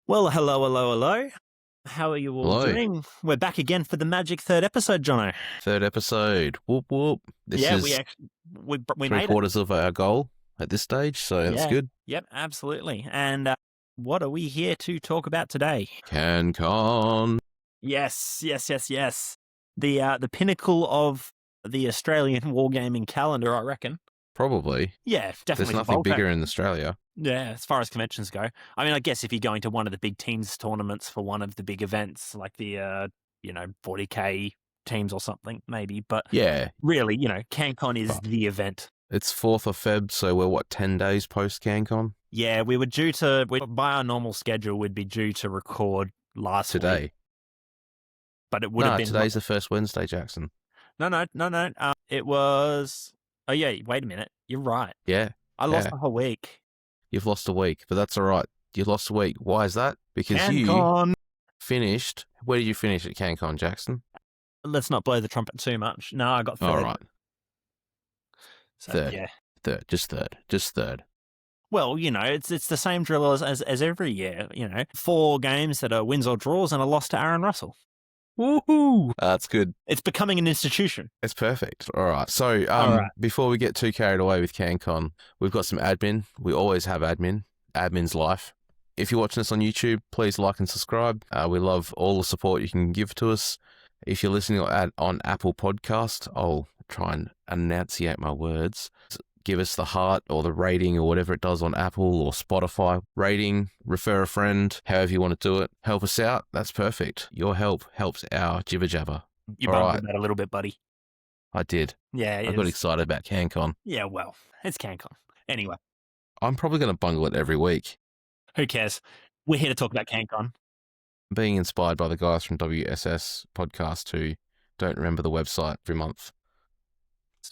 Well, hello, hello, hello. How are you all Hello. doing? We're back again for the magic third episode, Jono. Third episode. Whoop, whoop. This Yeah, is we three made it. quarters of our goal at this stage, so that's Yeah. good. Yep, absolutely. And what are we here to talk about today? CanCon. Yes, yes, yes, yes. The pinnacle of the Australian wargaming calendar, I reckon. Probably. Yeah, There's definitely. nothing bigger in Australia. Yeah, as far as conventions go. I mean, I guess if you're going to one of the big teams tournaments for one of the big events, like the 40K teams or something, maybe. But Yeah. really, CanCon is But the event. it's 4th of Feb, so we're 10 days post CanCon? Yeah, by our normal schedule, we'd be due to record last Today. week. But it would have been. Today's the first Wednesday, Jackson. No. It was. Oh, yeah, wait a minute. You're right. Yeah. I lost a whole week. You've lost a week, but that's all right. You lost a week. Why is that? Because CanCon. you finished. Where did you finish at CanCon, Jackson? Let's not blow the trumpet too much. No, I got third. All right. So, Third. yeah. Just third. Well, it's the same drill as every year. 4 games that are wins or draws and a loss to Aaron Russell. Woohoo! That's good. It's becoming an institution. It's perfect. All right. So before we get too carried away with CanCon, we've got some admin. We always have admin. Admin's life. If you're watching us on YouTube, please like and subscribe. We love all the support you can give to us. If you're listening on Apple Podcast, I'll try and enunciate my words. Give us the heart or the rating or whatever it does on Apple or Spotify. Rating, refer a friend, however you want to do it. Help us out. That's perfect. Your help helps our jibber jabber. You bungled that a little bit, buddy. I did. Yeah. I got excited about CanCon. Yeah, well, it's CanCon. Anyway. I'm probably going to bungle it every week. Who cares? We're here to talk about CanCon. Being inspired by the guys from WSS podcast who don't remember the website every month.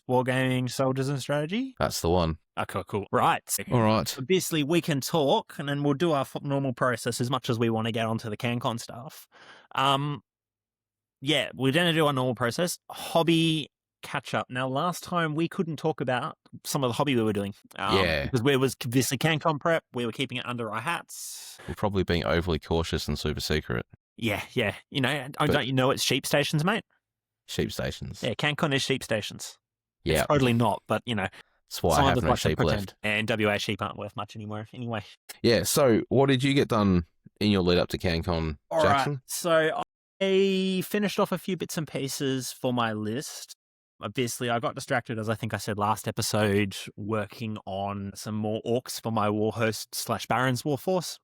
Wargaming Soldiers and Strategy? That's the one. Okay, cool. Right. All right. Obviously, we can talk, and then we'll do our normal process as much as we want to get onto the CanCon stuff. Yeah, we're going to do our normal process. Hobby catch-up. Now, last time we couldn't talk about some of the hobby we were doing. Because it was obviously CanCon prep. We were keeping it under our hats. We're probably being overly cautious and super secret. Yeah. Don't you know it's sheep stations, mate? Sheep stations. Yeah, CanCon is sheep stations. Yeah. It's totally not, but, That's why I have no sheep left. And WA sheep aren't worth much anymore anyway. Yeah, so what did you get done in your lead up to CanCon, Jackson? Right. So I finished off a few bits and pieces for my list. Obviously, I got distracted, as I think I said last episode, working on some more orcs for my Warhost / Barons Warforce.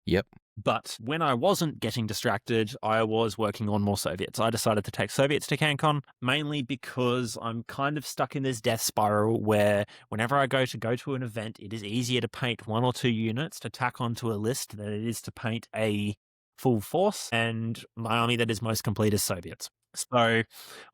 Yep. But when I wasn't getting distracted, I was working on more Soviets. I decided to take Soviets to CanCon, mainly because I'm kind of stuck in this death spiral where whenever I go to an event, it is easier to paint 1 or 2 units to tack onto a list than it is to paint a full force, and my army that is most complete is Soviets. So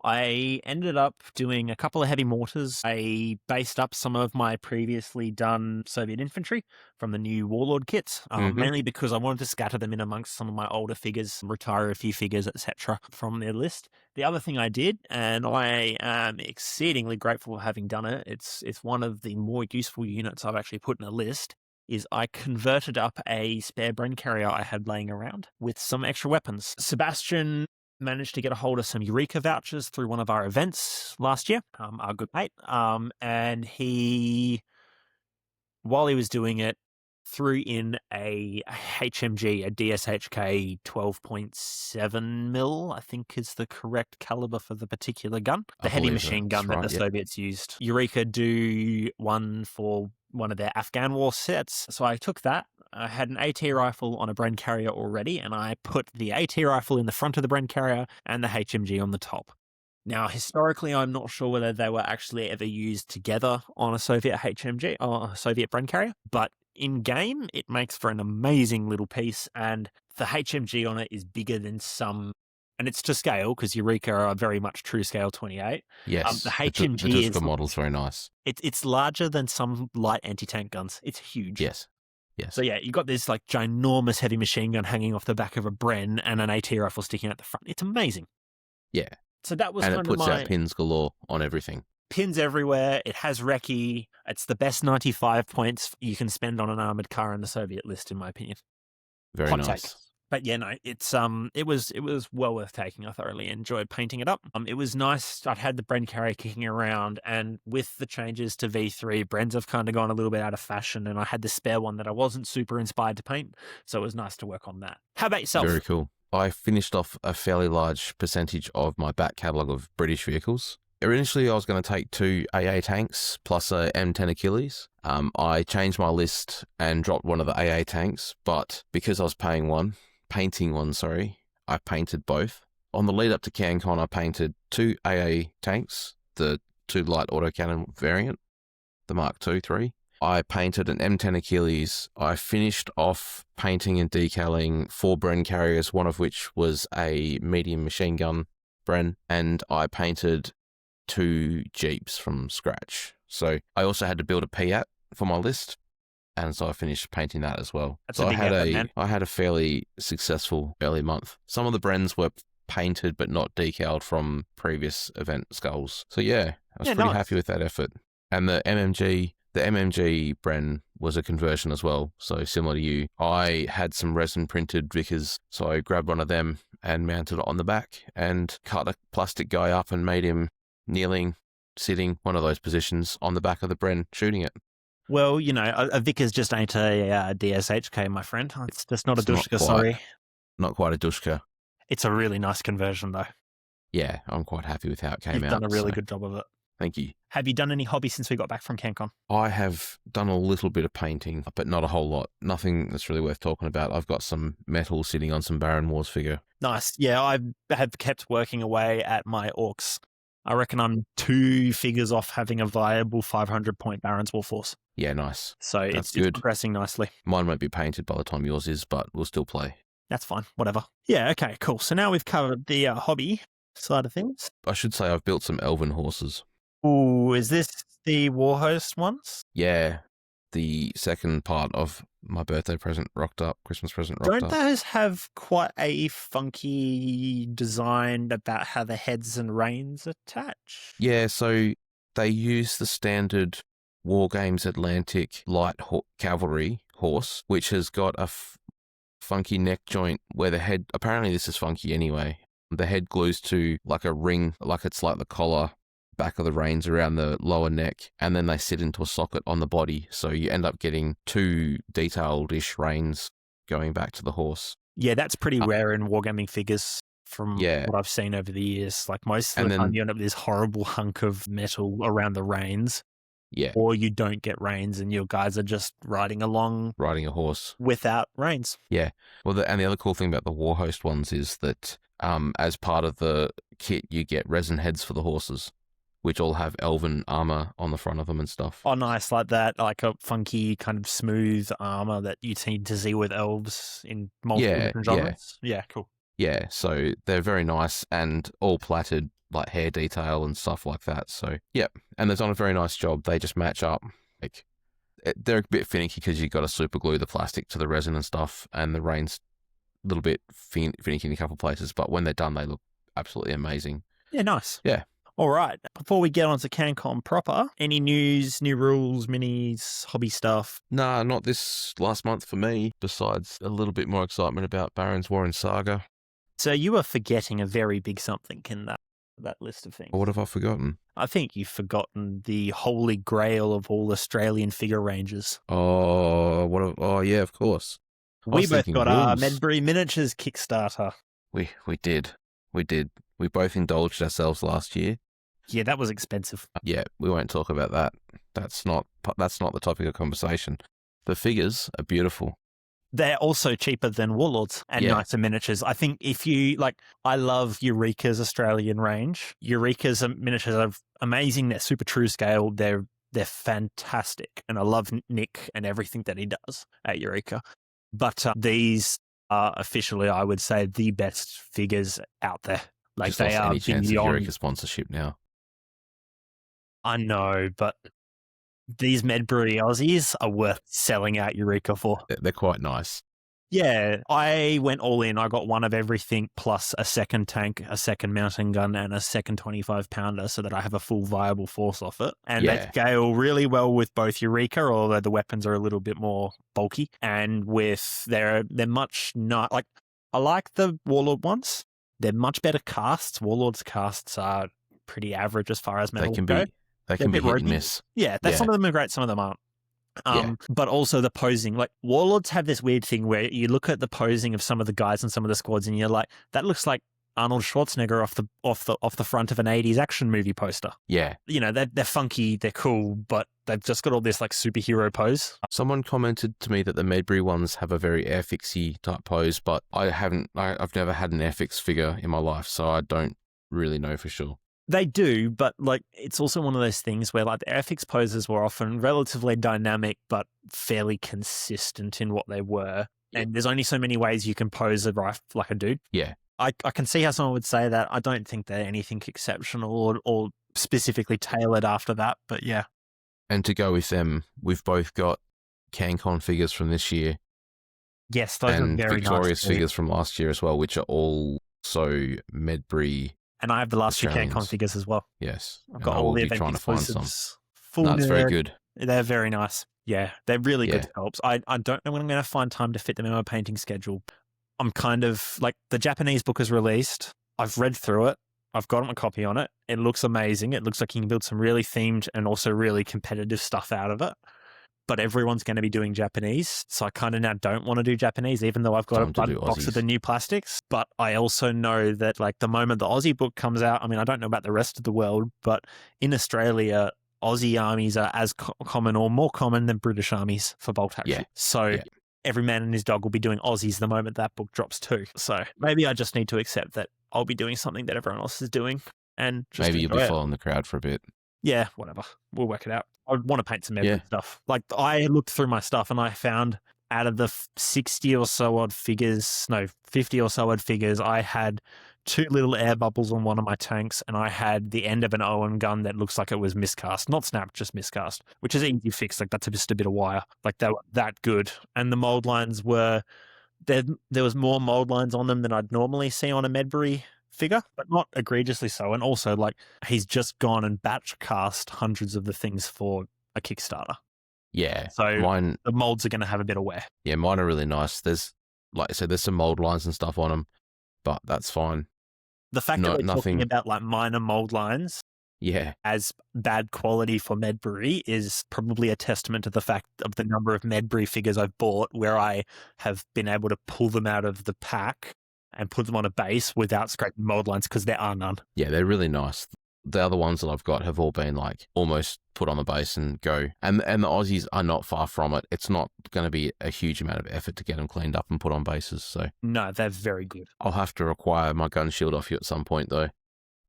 I ended up doing a couple of heavy mortars. I based up some of my previously done Soviet infantry from the new Warlord kits, mainly because I wanted to scatter them in amongst some of my older figures, retire a few figures, etc. from their list. The other thing I did, and I am exceedingly grateful for having done it, it's one of the more useful units I've actually put in a list, is I converted up a spare Bren carrier I had laying around with some extra weapons. Sebastian managed to get a hold of some Eureka vouchers through one of our events last year, our good mate, and while he was doing it, threw in a HMG, a DSHK 12.7 mil, I think is the correct caliber for the particular gun. The heavy machine gun that the Soviets used. Eureka do one for one of their Afghan war sets. So I took that. I had an AT rifle on a Bren carrier already, and I put the AT rifle in the front of the Bren carrier and the HMG on the top. Now, historically, I'm not sure whether they were actually ever used together on a Soviet HMG or a Soviet Bren carrier, but in game, it makes for an amazing little piece, and the HMG on it is bigger than some, and it's to scale because Eureka are very much true scale 28. Yes, the HMG the model's very nice. It's larger than some light anti-tank guns. It's huge. Yes. So yeah, you got this like ginormous heavy machine gun hanging off the back of a Bren and an AT rifle sticking out the front. It's amazing. Yeah. So that was and kind it puts of my out pins galore on everything. Pins everywhere. It has recce. It's the best 95 points you can spend on an armored car in the Soviet list, in my opinion. Very Hot take. nice. But yeah, no, it was well worth taking. I thoroughly enjoyed painting it up. It was nice. I'd had the Bren carrier kicking around, and with the changes to V3, Brens have kind of gone a little bit out of fashion, and I had the spare one that I wasn't super inspired to paint, so it was nice to work on that. How about yourself? Very cool. I finished off a fairly large percentage of my back catalogue of British vehicles. Initially, I was going to take 2 AA tanks plus a M10 Achilles. I changed my list and dropped one of the AA tanks, but because I was painting one, I painted both. On the lead up to CanCon, I painted 2 AA tanks, the 2 light autocannon variant, the Mark II, 3. I painted an M10 Achilles. I finished off painting and decaling 4 Bren carriers, one of which was a medium machine gun Bren, and I painted 2 Jeeps from scratch. So I also had to build a Piat for my list, and so I finished painting that as well. That's so a big effort, man. I had a fairly successful early month. Some of the Brens were painted but not decaled from previous event skulls. So yeah, I was pretty happy with that effort. And the MMG Bren was a conversion as well. So similar to you, I had some resin printed Vickers, so I grabbed one of them and mounted it on the back and cut a plastic guy up and made him kneeling, sitting, one of those positions on the back of the Bren, shooting it. Well, you know, a Vickers just ain't a DSHK, my friend. It's just not a Dushka, sorry. Not quite a Dushka. It's a really nice conversion, though. Yeah, I'm quite happy with how it came out. You've done a really good job of it. Thank you. Have you done any hobby since we got back from CanCon? I have done a little bit of painting, but not a whole lot. Nothing that's really worth talking about. I've got some metal sitting on some Baron Wars figure. Nice. Yeah, I have kept working away at my orcs. I reckon I'm 2 figures off having a viable 500-point Baron's War Force. Yeah, nice. So it's progressing nicely. Mine won't be painted by the time yours is, but we'll still play. That's fine. Whatever. Yeah, okay, cool. So now we've covered the hobby side of things. I should say I've built some elven horses. Ooh, is this the Warhost ones? Yeah, the second part of my birthday present rocked up, Christmas present rocked up. Don't those have quite a funky design about how the heads and reins attach? Yeah, so they use the standard War Games Atlantic light cavalry horse, which has got a funky neck joint where the head, apparently this is funky anyway, the head glues to like a ring, like it's like the collar back of the reins around the lower neck, and then they sit into a socket on the body, so you end up getting 2 detailed-ish reins going back to the horse. Yeah, that's pretty rare in wargaming figures from what I've seen over the years. Like most of the time you end up with this horrible hunk of metal around the reins. Yeah. Or you don't get reins and your guys are just riding a horse without reins. Yeah. Well, and the other cool thing about the Warhost ones is that as part of the kit, you get resin heads for the horses, which all have elven armor on the front of them and stuff. Oh, nice. Like that, like a funky kind of smooth armor that you tend to see with elves in multiple different genres. Yeah, cool. Yeah, so they're very nice and all plaited, like hair detail and stuff like that. So, yeah, and they've done a very nice job. They just match up. Like, they're a bit finicky because you've got to super glue the plastic to the resin and stuff, and the reign's a little bit finicky in a couple of places, but when they're done, they look absolutely amazing. Yeah, nice. Yeah. All right. Before we get on to CanCon proper, any news, new rules, minis, hobby stuff? Nah, not this last month for me, besides a little bit more excitement about Baron's War and Saga. So you are forgetting a very big something in that list of things. What have I forgotten? I think you've forgotten the holy grail of all Australian figure ranges. Oh, yeah, of course. We both got our Medbury Miniatures Kickstarter. We did. We both indulged ourselves last year. Yeah, that was expensive. Yeah, we won't talk about that. That's not the topic of conversation. The figures are beautiful. They're also cheaper than Warlords and nicer miniatures. I think if you I love Eureka's Australian range. Eureka's miniatures are amazing. They're super true scale. They're fantastic, and I love Nick and everything that he does at Eureka. But these are officially, I would say, the best figures out there. Like just they are any chance beyond of Eureka sponsorship now. I know, but these Medbury Aussies are worth selling out Eureka for. They're quite nice. Yeah, I went all in. I got one of everything plus a second tank, a second mountain gun, and a second 25 pounder so that I have a full viable force off it. And they scale really well with both Eureka, although the weapons are a little bit more bulky. And with they're much not like I like the Warlord ones. They're much better casts. Warlord's casts are pretty average as far as metal go. They can be hit and miss. Yeah, some of them are great, some of them aren't. But also the posing, like Warlords have this weird thing where you look at the posing of some of the guys in some of the squads and you're like, that looks like Arnold Schwarzenegger off the front of an 80s action movie poster. Yeah. You know, they're funky, they're cool, but they've just got all this like superhero pose. Someone commented to me that the Medbury ones have a very airfixy type pose, but I've never had an airfix figure in my life, so I don't really know for sure. They do, but like it's also one of those things where like the airfix poses were often relatively dynamic but fairly consistent in what they were. And there's only so many ways you can pose a rifle like a dude. Yeah. I can see how someone would say that. I don't think they're anything exceptional or specifically tailored after that, but yeah. And to go with them, we've both got CanCon figures from this year. Yes, those are very Victorious figures from last year as well, which are all so Medbury. And I have the last two CanCon figures as well. Yes. I've got all the event exclusives. That's very good. They're very nice. Yeah, they're really good sculpts. I don't know when I'm going to find time to fit them in my painting schedule. I'm kind of like the Japanese book is released. I've read through it. I've got a copy on it. It looks amazing. It looks like you can build some really themed and also really competitive stuff out of it. But everyone's going to be doing Japanese. So I kind of now don't want to do Japanese, even though I've got a box of the new plastics. But I also know that like the moment the Aussie book comes out, I mean, I don't know about the rest of the world, but in Australia, Aussie armies are as common or more common than British armies for bolt action. Yeah. So every man and his dog will be doing Aussies the moment that book drops too. So maybe I just need to accept that I'll be doing something that everyone else is doing. And just maybe you'll be following the crowd for a bit. Yeah, whatever. We'll work it out. I want to paint some Medbury stuff. Like I looked through my stuff and I found out of the 60 or so odd figures, no, 50 or so odd figures, I had 2 little air bubbles on one of my tanks and I had the end of an Owen gun that looks like it was miscast. Not snapped, just miscast, which is easy to fix. Like that's just a bit of wire. Like they were that good. And the mold lines were, there was more mold lines on them than I'd normally see on a Medbury figure, but not egregiously so. And also, like, he's just gone and batch cast hundreds of the things for a Kickstarter. Yeah. So the molds are going to have a bit of wear. Yeah, mine are really nice. There's, like I said, there's some mold lines and stuff on them, but that's fine. The fact that we're talking about like minor mold lines as bad quality for Medbury is probably a testament to the fact of the number of Medbury figures I've bought where I have been able to pull them out of the pack and put them on a base without scraping mold lines because there are none. Yeah, they're really nice. The other ones that I've got have all been like almost put on the base and go. And the Aussies are not far from it. It's not going to be a huge amount of effort to get them cleaned up and put on bases. So no, they're very good. I'll have to require my gun shield off you at some point though.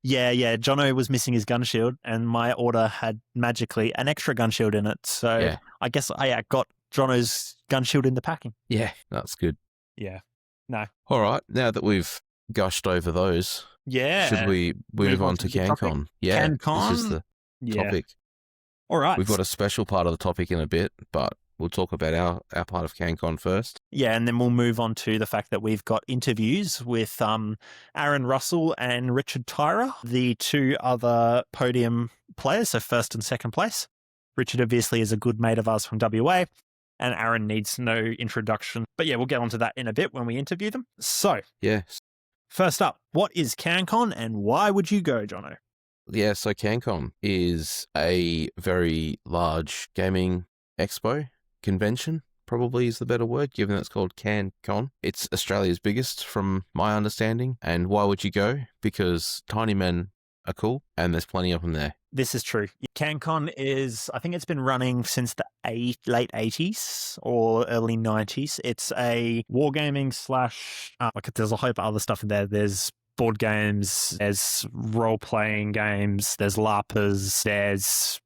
Yeah. Jono was missing his gun shield and my order had magically an extra gun shield in it. So I guess I got Jono's gun shield in the packing. Yeah, that's good. Yeah. No. All right. Now that we've gushed over those, should we move on to CanCon? Yeah. CanCon? This is the topic. All right. We've got a special part of the topic in a bit, but we'll talk about our part of CanCon first. Yeah, and then we'll move on to the fact that we've got interviews with Aaron Russell and Richard Tyra, the 2 other podium players, so first and second place. Richard obviously is a good mate of ours from WA. And Aaron needs no introduction. But yeah, we'll get onto that in a bit when we interview them. So, first up, what is CanCon and why would you go, Jono? Yeah, so CanCon is a very large gaming expo convention, probably is the better word, given that it's called CanCon. It's Australia's biggest, from my understanding. And why would you go? Because tiny men are cool and there's plenty of them there. This is true. CanCon is, I think it's been running since the late 80s or early 90s. It's a wargaming / there's a whole heap of other stuff in there. There's board games, there's role-playing games, there's LARPers, there's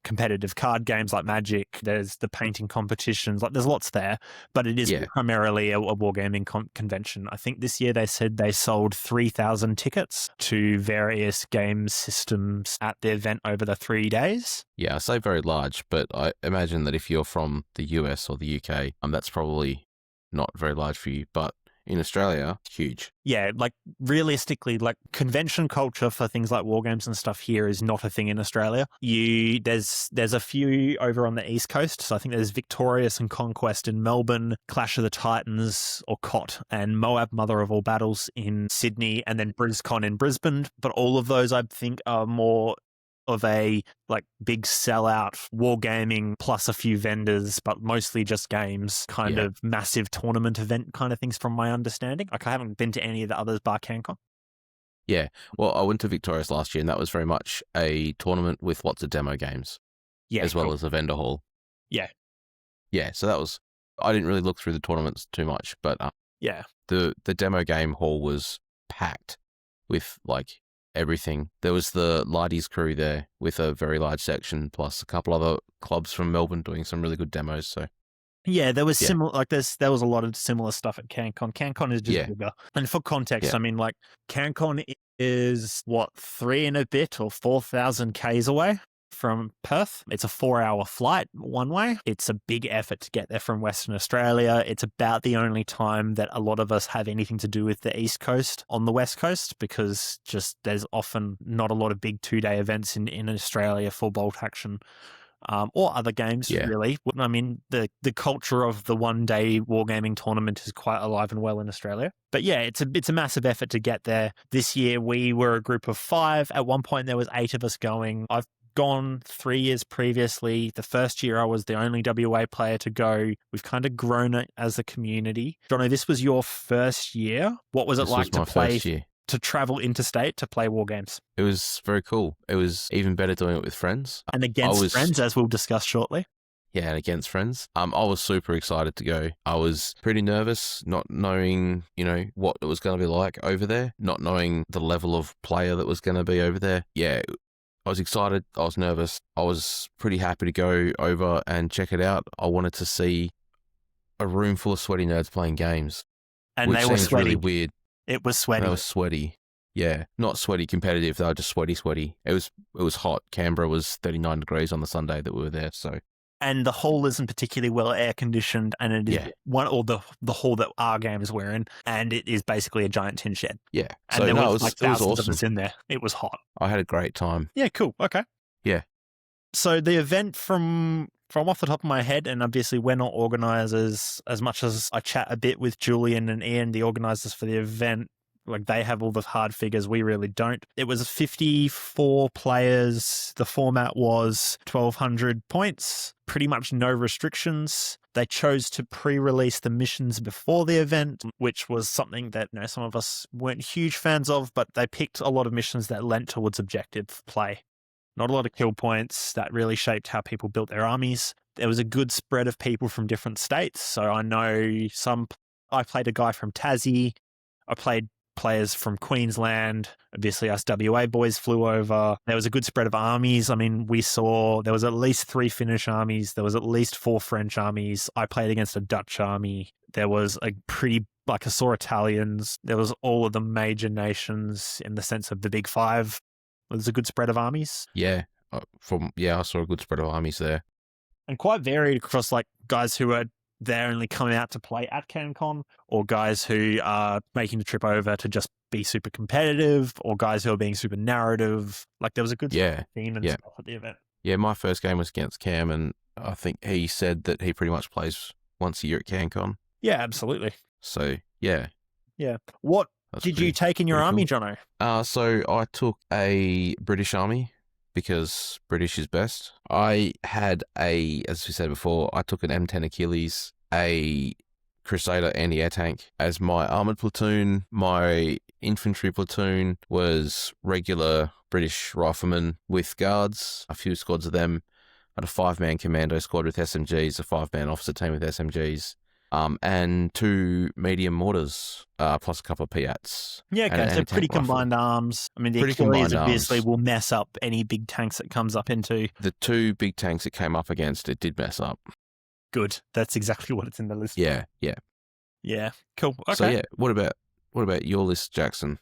competitive card games like Magic, there's the painting competitions, like there's lots there, but it is primarily a wargaming convention. I think this year they said they sold 3,000 tickets to various game systems at the event over the 3 days. Yeah, I say very large, but I imagine that if you're from the US or the UK, that's probably not very large for you, but in Australia, huge. Yeah, like realistically, like convention culture for things like war games and stuff here is not a thing in Australia. There's a few over on the East Coast. So I think there's Victorious and Conquest in Melbourne, Clash of the Titans or COT, and Moab Mother of All Battles in Sydney, and then BrisCon in Brisbane. But all of those I think are more of a like big sellout wargaming plus a few vendors, but mostly just games, kind of massive tournament event kind of things from my understanding. Like I haven't been to any of the others bar CanCon. Yeah. Well, I went to Victorious last year and that was very much a tournament with lots of demo games. Yeah. As well as a vendor hall. Yeah. Yeah. So that was, I didn't really look through the tournaments too much, but yeah. The demo game hall was packed with like everything. There was the Lighties crew there with a very large section, plus a couple other clubs from Melbourne doing some really good demos. So yeah, there was similar, like there was a lot of similar stuff at CanCon. CanCon is just bigger. And for context, I mean, like CanCon is what, 3 and a bit or 4,000 Ks away from Perth. It's a 4-hour flight one way. It's a big effort to get there from Western Australia. It's about the only time that a lot of us have anything to do with the East Coast on the West Coast, because just there's often not a lot of big 2-day events in Australia for bolt action. Or other games, really. I mean, the culture of the one-day wargaming tournament is quite alive and well in Australia. But yeah, it's a massive effort to get there. This year, we were a group of 5. At one point, there was 8 of us going. I've gone 3 years previously. The first year, I was the only WA player to go. We've kind of grown it as a community. Jono, this was your first year. What was it like to play? First year. To travel interstate to play war games? It was very cool. It was even better doing it with friends. And against friends, as we'll discuss shortly. Yeah, and against friends. I was super excited to go. I was pretty nervous, not knowing, what it was going to be like over there, not knowing the level of player that was going to be over there. Yeah, I was excited. I was nervous. I was pretty happy to go over and check it out. I wanted to see a room full of sweaty nerds playing games. And they were sweaty. Really weird. It was sweaty. They were sweaty. Yeah. Not sweaty competitive. They were just sweaty. It was hot. Canberra was 39 degrees on the Sunday that we were there. So. And the hall isn't particularly well air conditioned, and it is the hall that our games were in, and it is basically a giant tin shed. Yeah. And there was like thousands of us in there. It was hot. I had a great time. Yeah, cool. Okay. Yeah. So the event from off the top of my head, and obviously we're not organisers, as much as I chat a bit with Julian and Ian, the organisers for the event, like they have all the hard figures, we really don't. It was 54 players. The format was 1,200 points, pretty much no restrictions. They chose to pre-release the missions before the event, which was something that some of us weren't huge fans of, but they picked a lot of missions that lent towards objective play. Not a lot of kill points. That really shaped how people built their armies. There was a good spread of people from different states. So I know I played a guy from Tassie. I played players from Queensland. Obviously, us WA boys flew over. There was a good spread of armies. I mean, we saw there was at least 3 Finnish armies. There was at least 4 French armies. I played against a Dutch army. There was I saw Italians. There was all of the major nations in the sense of the big 5. There's a good spread of armies. Yeah. I saw a good spread of armies there. And quite varied across like guys who are there only coming out to play at CanCon, or guys who are making the trip over to just be super competitive, or guys who are being super narrative. Like there was a good theme and stuff at the event. Yeah, my first game was against Cam, and I think he said that he pretty much plays once a year at CanCon. Yeah, absolutely. So, yeah. Yeah. What did you take in your army, cool. Jono? So I took a British army because British is best. I had as we said before, I took an M10 Achilles, a Crusader anti-air tank as my armoured platoon. My infantry platoon was regular British riflemen with guards, a few squads of them. I had a 5-man commando squad with SMGs, a 5-man officer team with SMGs. And 2 medium mortars, plus a couple of Piats. Yeah, okay, so pretty combined arms. I mean, the Achilles obviously will mess up any big tanks it comes up into. The 2 big tanks it came up against, it did mess up. Good. That's exactly what it's in the list. Yeah. Yeah, cool. Okay. So yeah, what about your list, Jackson?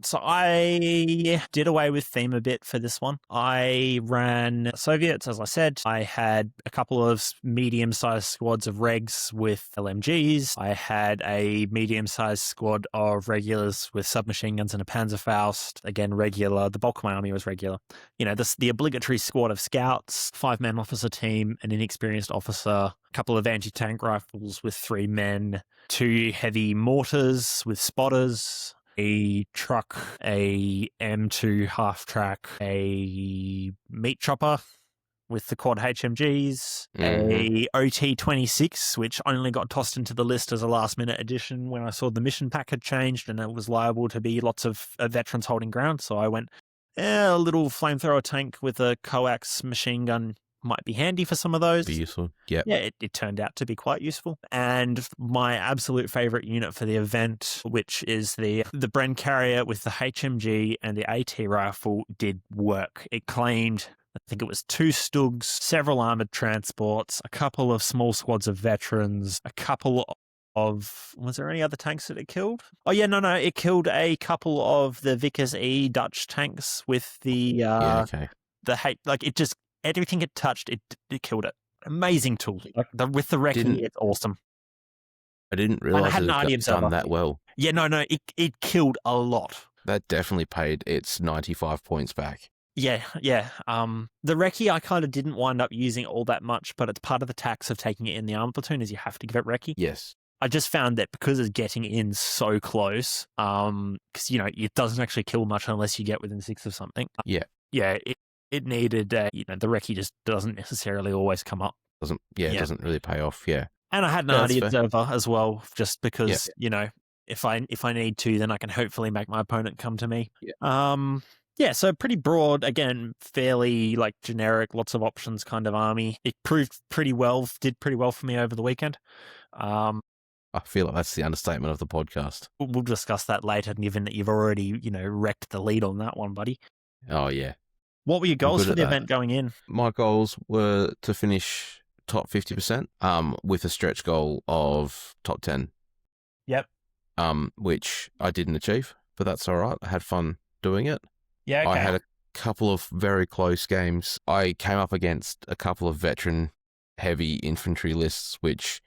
So I did away with theme a bit for this one. I ran Soviets, as I said. I had a couple of medium-sized squads of regs with LMGs. I had a medium-sized squad of regulars with submachine guns and a Panzerfaust. Again, regular. The bulk of my army was regular. You know, the obligatory squad of scouts, 5-man officer team, an inexperienced officer, a couple of anti-tank rifles with 3 men, 2 heavy mortars with spotters, a truck, a M2 half track, a meat chopper with the quad HMGs, a OT-26, which only got tossed into the list as a last-minute addition when I saw the mission pack had changed and it was liable to be lots of veterans holding ground. So I went, a little flamethrower tank with a coax machine gun might be handy for some of those. Be useful. Yep. Yeah, it turned out to be quite useful. And my absolute favorite unit for the event, which is the Bren carrier with the HMG and the AT rifle, did work. It claimed, I think it was 2 Stugs, several armored transports, a couple of small squads of veterans, a couple of, was there any other tanks that it killed? Oh yeah, no, it killed a couple of the Vickers E Dutch tanks with the like it just, everything it touched, it killed it. Amazing tool. Like with the recce, it's awesome. I didn't realize it had done that well. Yeah, no, it killed a lot. That definitely paid its 95 points back. Yeah. The recce I kind of didn't wind up using all that much, but it's part of the tax of taking it in the armor platoon is you have to give it recce. Yes. I just found that because it's getting in so close, because, you know, it doesn't actually kill much unless you get within 6 of something. Yeah. Yeah, it needed, you know, the recce just doesn't necessarily always come up. It doesn't really pay off, yeah. And I had an Arty Observer as well, just because, you know, if I need to, then I can hopefully make my opponent come to me. Yeah. So pretty broad, again, fairly like generic, lots of options kind of army. It proved pretty well, did pretty well for me over the weekend. I feel like that's the understatement of the podcast. We'll discuss that later, given that you've already, you know, wrecked the lead on that one, buddy. Oh, yeah. What were your goals for the event going in? My goals were to finish top 50%, with a stretch goal of top 10. Yep. Which I didn't achieve, but that's all right. I had fun doing it. Yeah, okay. I had a couple of very close games. I came up against a couple of veteran-heavy infantry lists, which...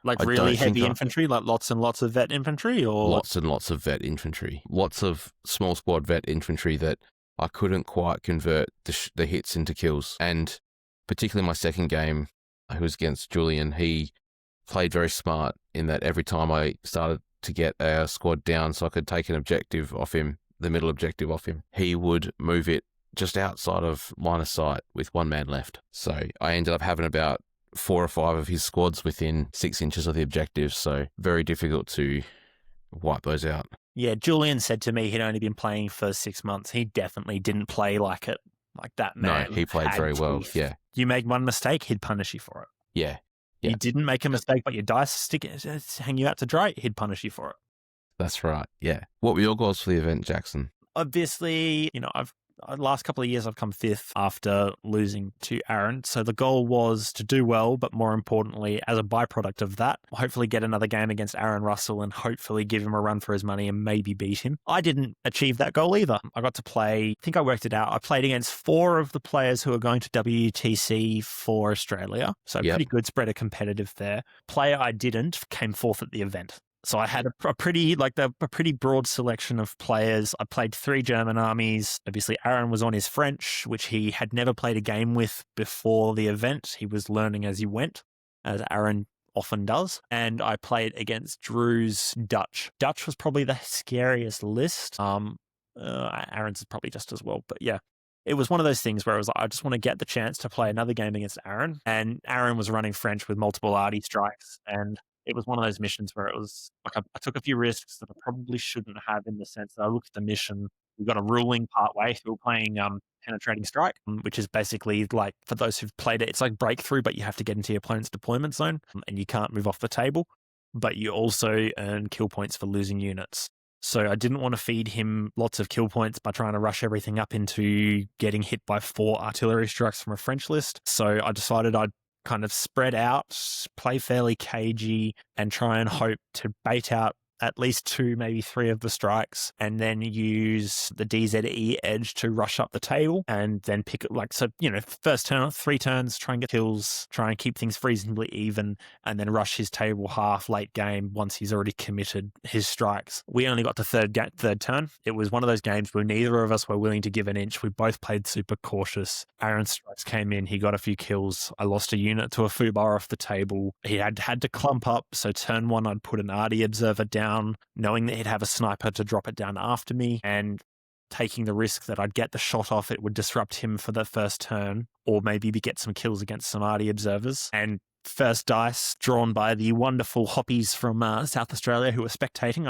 Like really heavy infantry, like lots and lots of vet infantry, or lots and lots of vet infantry, lots of small squad vet infantry that I couldn't quite convert the hits into kills. And particularly my second game, who was against Julian, he played very smart in that every time I started to get a squad down so I could take an objective off him, the middle objective off him, he would move it just outside of line of sight with 1 man left. So I ended up having about 4 or 5 of his squads within 6 inches of the objective, so very difficult to wipe those out. Yeah, Julian said to me he'd only been playing for 6 months. He definitely didn't play like it. Like that man. No, he played very well, yeah. You make one mistake, he'd punish you for it. Yeah. You didn't make a mistake, but your dice hang you out to dry, he'd punish you for it. That's right, yeah. What were your goals for the event, Jackson? Obviously, you know, last couple of years I've come 5th after losing to Aaron. So the goal was to do well, but more importantly, as a byproduct of that, hopefully get another game against Aaron Russell and hopefully give him a run for his money and maybe beat him. I didn't achieve that goal either. I got to play, I think I worked it out. I played against 4 of the players who are going to WTC for Australia. So pretty good spread of competitive there. Player I didn't came 4th at the event. So I had a pretty broad selection of players. I played 3 German armies. Obviously, Aaron was on his French, which he had never played a game with before the event. He was learning as he went, as Aaron often does. And I played against Drew's Dutch. Dutch was probably the scariest list. Aaron's is probably just as well, but yeah. It was one of those things where I was like, I just want to get the chance to play another game against Aaron. And Aaron was running French with multiple arty strikes, and it was one of those missions where it was like I took a few risks that I probably shouldn't have, in the sense that I looked at the mission. We got a ruling part way. We were playing penetrating strike, which is basically like, for those who've played it, it's like breakthrough, but you have to get into your opponent's deployment zone and you can't move off the table. But you also earn kill points for losing units. So I didn't want to feed him lots of kill points by trying to rush everything up into getting hit by 4 artillery strikes from a French list. So I decided I'd kind of spread out, play fairly cagey, and try and hope to bait out at least 2, maybe 3 of the strikes, and then use the DZE edge to rush up the table and then pick it first turn, 3 turns, try and get kills, try and keep things reasonably even, and then rush his table half late game once he's already committed his strikes. We only got to third turn. It was one of those games where neither of us were willing to give an inch. We both played super cautious. Aaron's strikes came in. He got a few kills. I lost a unit to a Fubar off the table. He had to clump up. So turn 1, I'd put an Arty Observer down, knowing that he'd have a sniper to drop it down after me, and taking the risk that I'd get the shot off. It would disrupt him for the first turn, or maybe get some kills against some Arty Observers. And first dice drawn by the wonderful Hoppies from South Australia who were spectating.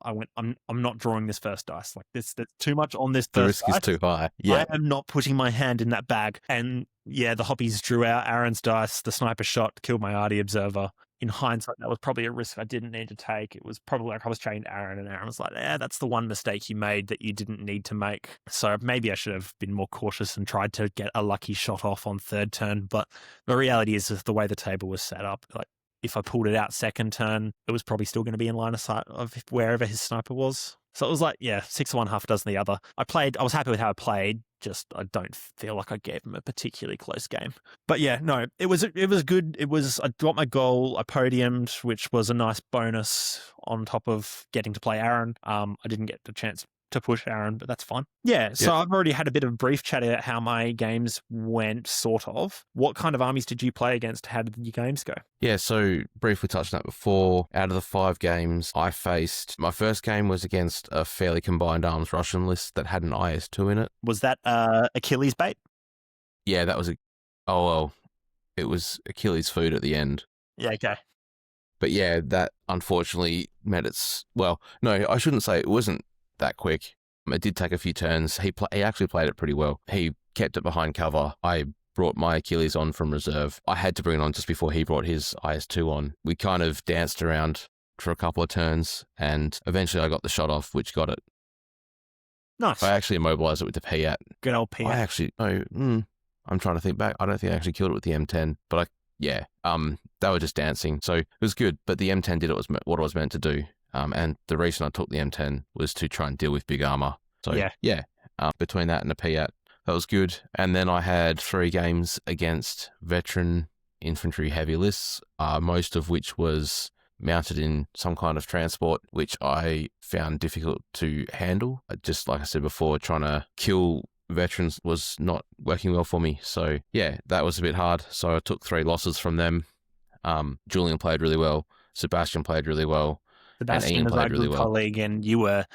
I went, I'm not drawing this first dice. Like there's too much on this. The risk is too high. Yeah, I am not putting my hand in that bag. And yeah, the Hoppies drew out Aaron's dice. The sniper shot killed my Arty Observer. In hindsight, that was probably a risk I didn't need to take. It was probably like I was chatting to Aaron, and Aaron was like, "Yeah, that's the one mistake you made that you didn't need to make." So maybe I should have been more cautious and tried to get a lucky shot off on third turn. But the reality is the way the table was set up, like if I pulled it out second turn, it was probably still going to be in line of sight of wherever his sniper was. So it was like, yeah, 6 of one, half a dozen the other. I was happy with how I played, just I don't feel like I gave him a particularly close game. But yeah, no, it was good. I got my goal, I podiumed, which was a nice bonus on top of getting to play Aaron. I didn't get the chance to push Aaron, but that's fine. Yeah, so I've already had a bit of a brief chat about how my games went, sort of. What kind of armies did you play against? How did your games go? Yeah, so briefly touched on that before. Out of the 5 games I faced, my first game was against a fairly combined arms Russian list that had an IS-2 in it. Was that Achilles bait? Yeah, that was it was Achilles food at the end. Yeah, okay. But yeah, that unfortunately meant no, I shouldn't say it wasn't that quick. It did take a few turns. He actually played it pretty well. He kept it behind cover. I brought my Achilles on from reserve. I had to bring it on just before he brought his IS-2 on. We kind of danced around for a couple of turns, and eventually I got the shot off, which got it. Nice. I actually immobilized it with the Piat. Good old Piat. I'm trying to think back. I don't think I actually killed it with the M10, but they were just dancing. So it was good, but the M10 did what it was meant to do. And the reason I took the M10 was to try and deal with big armor. So between that and the Piat, that was good. And then I had 3 games against veteran infantry heavy lists, most of which was mounted in some kind of transport, which I found difficult to handle. Just like I said before, trying to kill veterans was not working well for me. So yeah, that was a bit hard. So I took 3 losses from them. Julian played really well. Sebastian played really well. Sebastian is our good colleague, and you were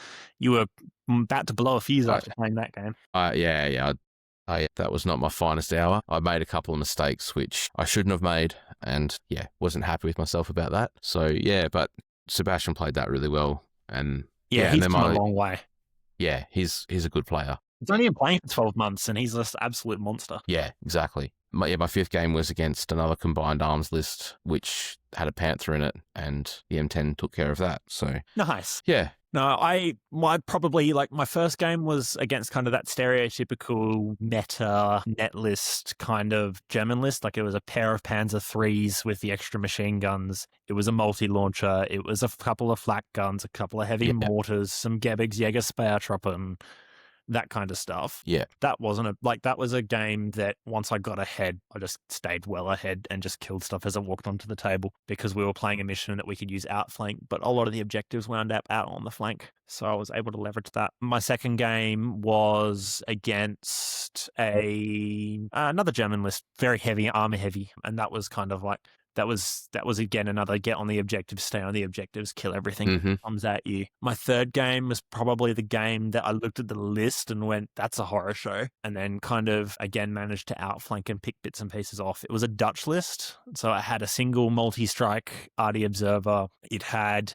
about to blow a fuse after playing that game. That was not my finest hour. I made a couple of mistakes which I shouldn't have made, and wasn't happy with myself about that. So but Sebastian played that really well, and he's come a long way. Yeah, he's a good player. He's only been playing for 12 months, and he's just an absolute monster. Yeah, exactly. My 5th game was against another combined arms list, which had a Panther in it, and the M10 took care of that. So nice. Yeah. No, I probably, my first game was against kind of that stereotypical meta net list kind of German list. Like it was a pair of Panzer IIIs with the extra machine guns. It was a multi-launcher. It was a couple of flak guns, a couple of heavy mortars, some Gebigs, Jägerspeertruppen, that kind of stuff. Yeah. That was a game that once I got ahead, I just stayed well ahead and just killed stuff as I walked onto the table because we were playing a mission that we could use outflank, but a lot of the objectives wound up out on the flank. So I was able to leverage that. My second game was against another German list, very heavy, armor heavy. And that was kind of like, that was again another get on the objectives, stay on the objectives, kill everything that comes at you. My third game was probably the game that I looked at the list and went, that's a horror show. And then kind of again managed to outflank and pick bits and pieces off. It was a Dutch list. So it had a single multi-strike Arty Observer. It had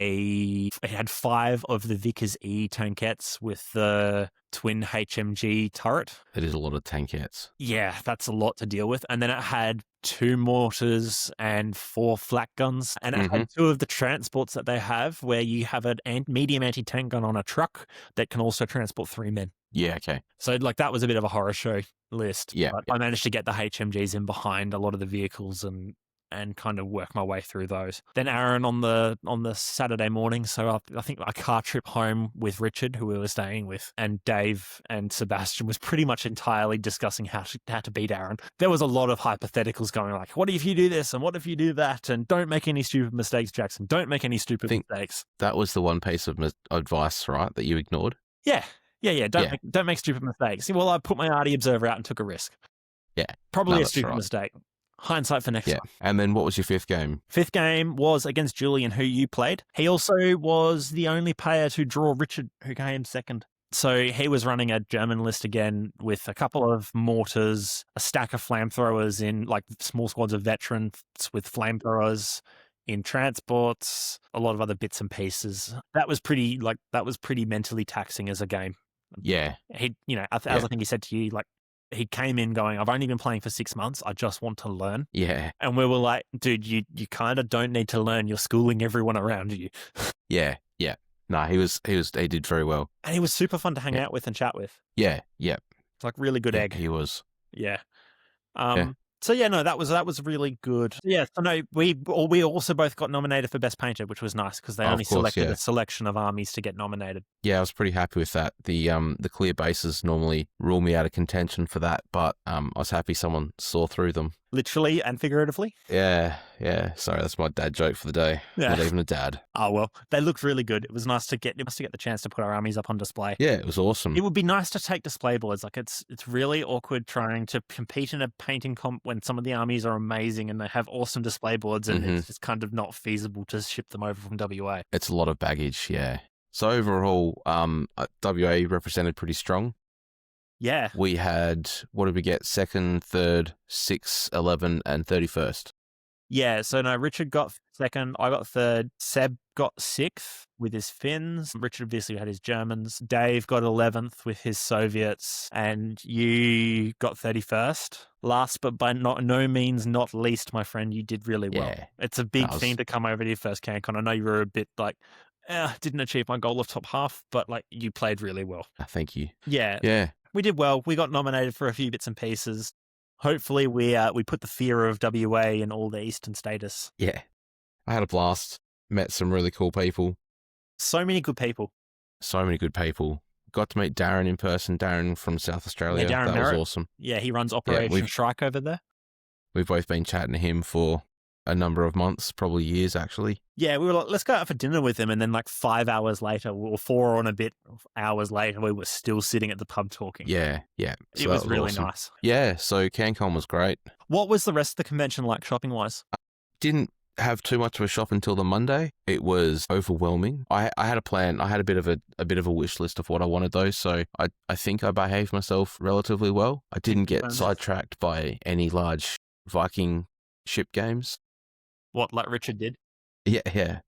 5 of the Vickers E tankettes with the twin HMG turret. That is a lot of tankettes. Yeah, that's a lot to deal with. And then it had 2 mortars and 4 flak guns. And it had 2 of the transports that they have where you have a medium anti-tank gun on a truck that can also transport 3 men. Yeah, okay. So that was a bit of a horror show list. Yeah. But I managed to get the HMGs in behind a lot of the vehicles and and kind of work my way through those. Then Aaron on the Saturday morning. So I think my car trip home with Richard, who we were staying with, and Dave and Sebastian was pretty much entirely discussing how to beat Aaron. There was a lot of hypotheticals going like, what if you do this and what if you do that, and don't make any stupid mistakes, Jackson. Don't make any stupid mistakes. That was the one piece of advice, right, that you ignored? Yeah. Don't make stupid mistakes. Well, I put my RD Observer out and took a risk. Yeah. Probably a stupid mistake. Hindsight for next time. And then what was your fifth game? Fifth game was against Julian, who you played. He also was the only player to draw Richard, who came second. So he was running a German list again with a couple of mortars, a stack of flamethrowers in like small squads of veterans with flamethrowers, in transports, a lot of other bits and pieces. That was pretty mentally taxing as a game. Yeah. He, as I think he said to you, like, he came in going, I've only been playing for 6 months. I just want to learn. Yeah. And we were like, dude, you kind of don't need to learn. You're schooling everyone around you. Yeah. Yeah. No, he did very well. And he was super fun to hang out with and chat with. Yeah. Yeah. It's like really good egg. He was. Yeah. So yeah, no, that was really good. Yeah, so no, we also both got nominated for Best Painter, which was nice because they only selected a selection of armies to get nominated. Yeah, I was pretty happy with that. The clear bases normally rule me out of contention for that, but I was happy someone saw through them. Literally and figuratively? Yeah. Sorry, that's my dad joke for the day. Yeah. Not even a dad. Oh, well, they looked really good. It was nice to get the chance to put our armies up on display. Yeah, it was awesome. It would be nice to take display boards. Like it's really awkward trying to compete in a painting comp when some of the armies are amazing and they have awesome display boards and it's just kind of not feasible to ship them over from WA. It's a lot of baggage, yeah. So overall, WA represented pretty strong. Yeah. We had, what did we get? 2nd, 3rd, 6th, 11th, and 31st. Yeah, so no, Richard got 2nd, I got 3rd, Seb got 6th with his Finns, Richard obviously had his Germans, Dave got 11th with his Soviets, and you got 31st. Last but by no means not least, my friend, you did really well. Yeah. It's a big thing to come over to your first CanCon. I know you were a bit like, didn't achieve my goal of top half, but like you played really well. Thank you. Yeah. We did well. We got nominated for a few bits and pieces. Hopefully we put the fear of WA in all the Eastern status. Yeah. I had a blast. Met some really cool people. So many good people. Got to meet Darren in person. Darren from South Australia. Yeah, Darren Merritt. Was awesome. Yeah, he runs Operation Shrike over there. We've both been chatting to him for a number of months, probably years actually. Yeah, we were like, let's go out for dinner with him. And then like 5 hours later, or 4 on a bit hours later, we were still sitting at the pub talking. Yeah. So it was really awesome. Nice. Yeah, so CanCon was great. What was the rest of the convention like shopping-wise? Didn't have too much of a shop until the Monday. It was overwhelming. I had a plan. I had a bit of a wish list of what I wanted though, so I think I behaved myself relatively well. I didn't get sidetracked by any large Viking ship games. What, like Richard did? Yeah.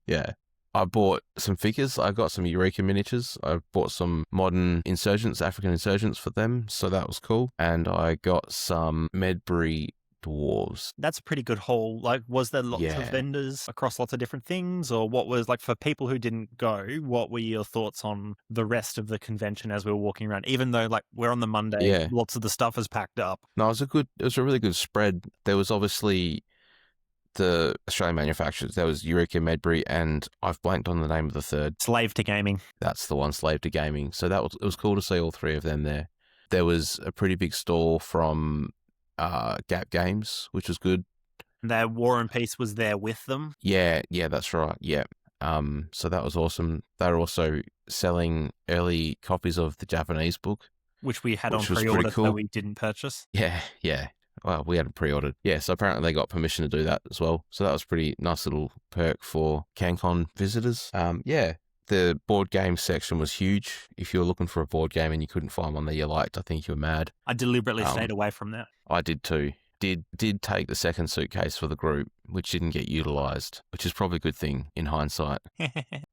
I bought some figures. I got some Eureka miniatures. I bought some modern insurgents, African insurgents for them, so that was cool. And I got some Medbury dwarves. That's a pretty good haul. Like, was there lots of vendors across lots of different things? Or what was, like, for people who didn't go, what were your thoughts on the rest of the convention as we were walking around? Even though, like, we're on the Monday, lots of the stuff is packed up. No, it was a really good spread. There was obviously the Australian manufacturers. There was Eureka, Medbury, and I've blanked on the name of the third. Slave to Gaming. That's the one, Slave to Gaming. So it was cool to see all three of them there. There was a pretty big stall from Gap Games, which was good. Their War and Peace was there with them. Yeah, that's right. Yeah. So that was awesome. They're also selling early copies of the Japanese book, which we had on pre-order, so we didn't purchase. Yeah. Well, we had it pre-ordered. Yeah, so apparently they got permission to do that as well. So that was a pretty nice little perk for CanCon visitors. The board game section was huge. If you were looking for a board game and you couldn't find one that you liked, I think you were mad. I deliberately stayed away from that. I did too. Did take the second suitcase for the group, which didn't get utilised, which is probably a good thing in hindsight.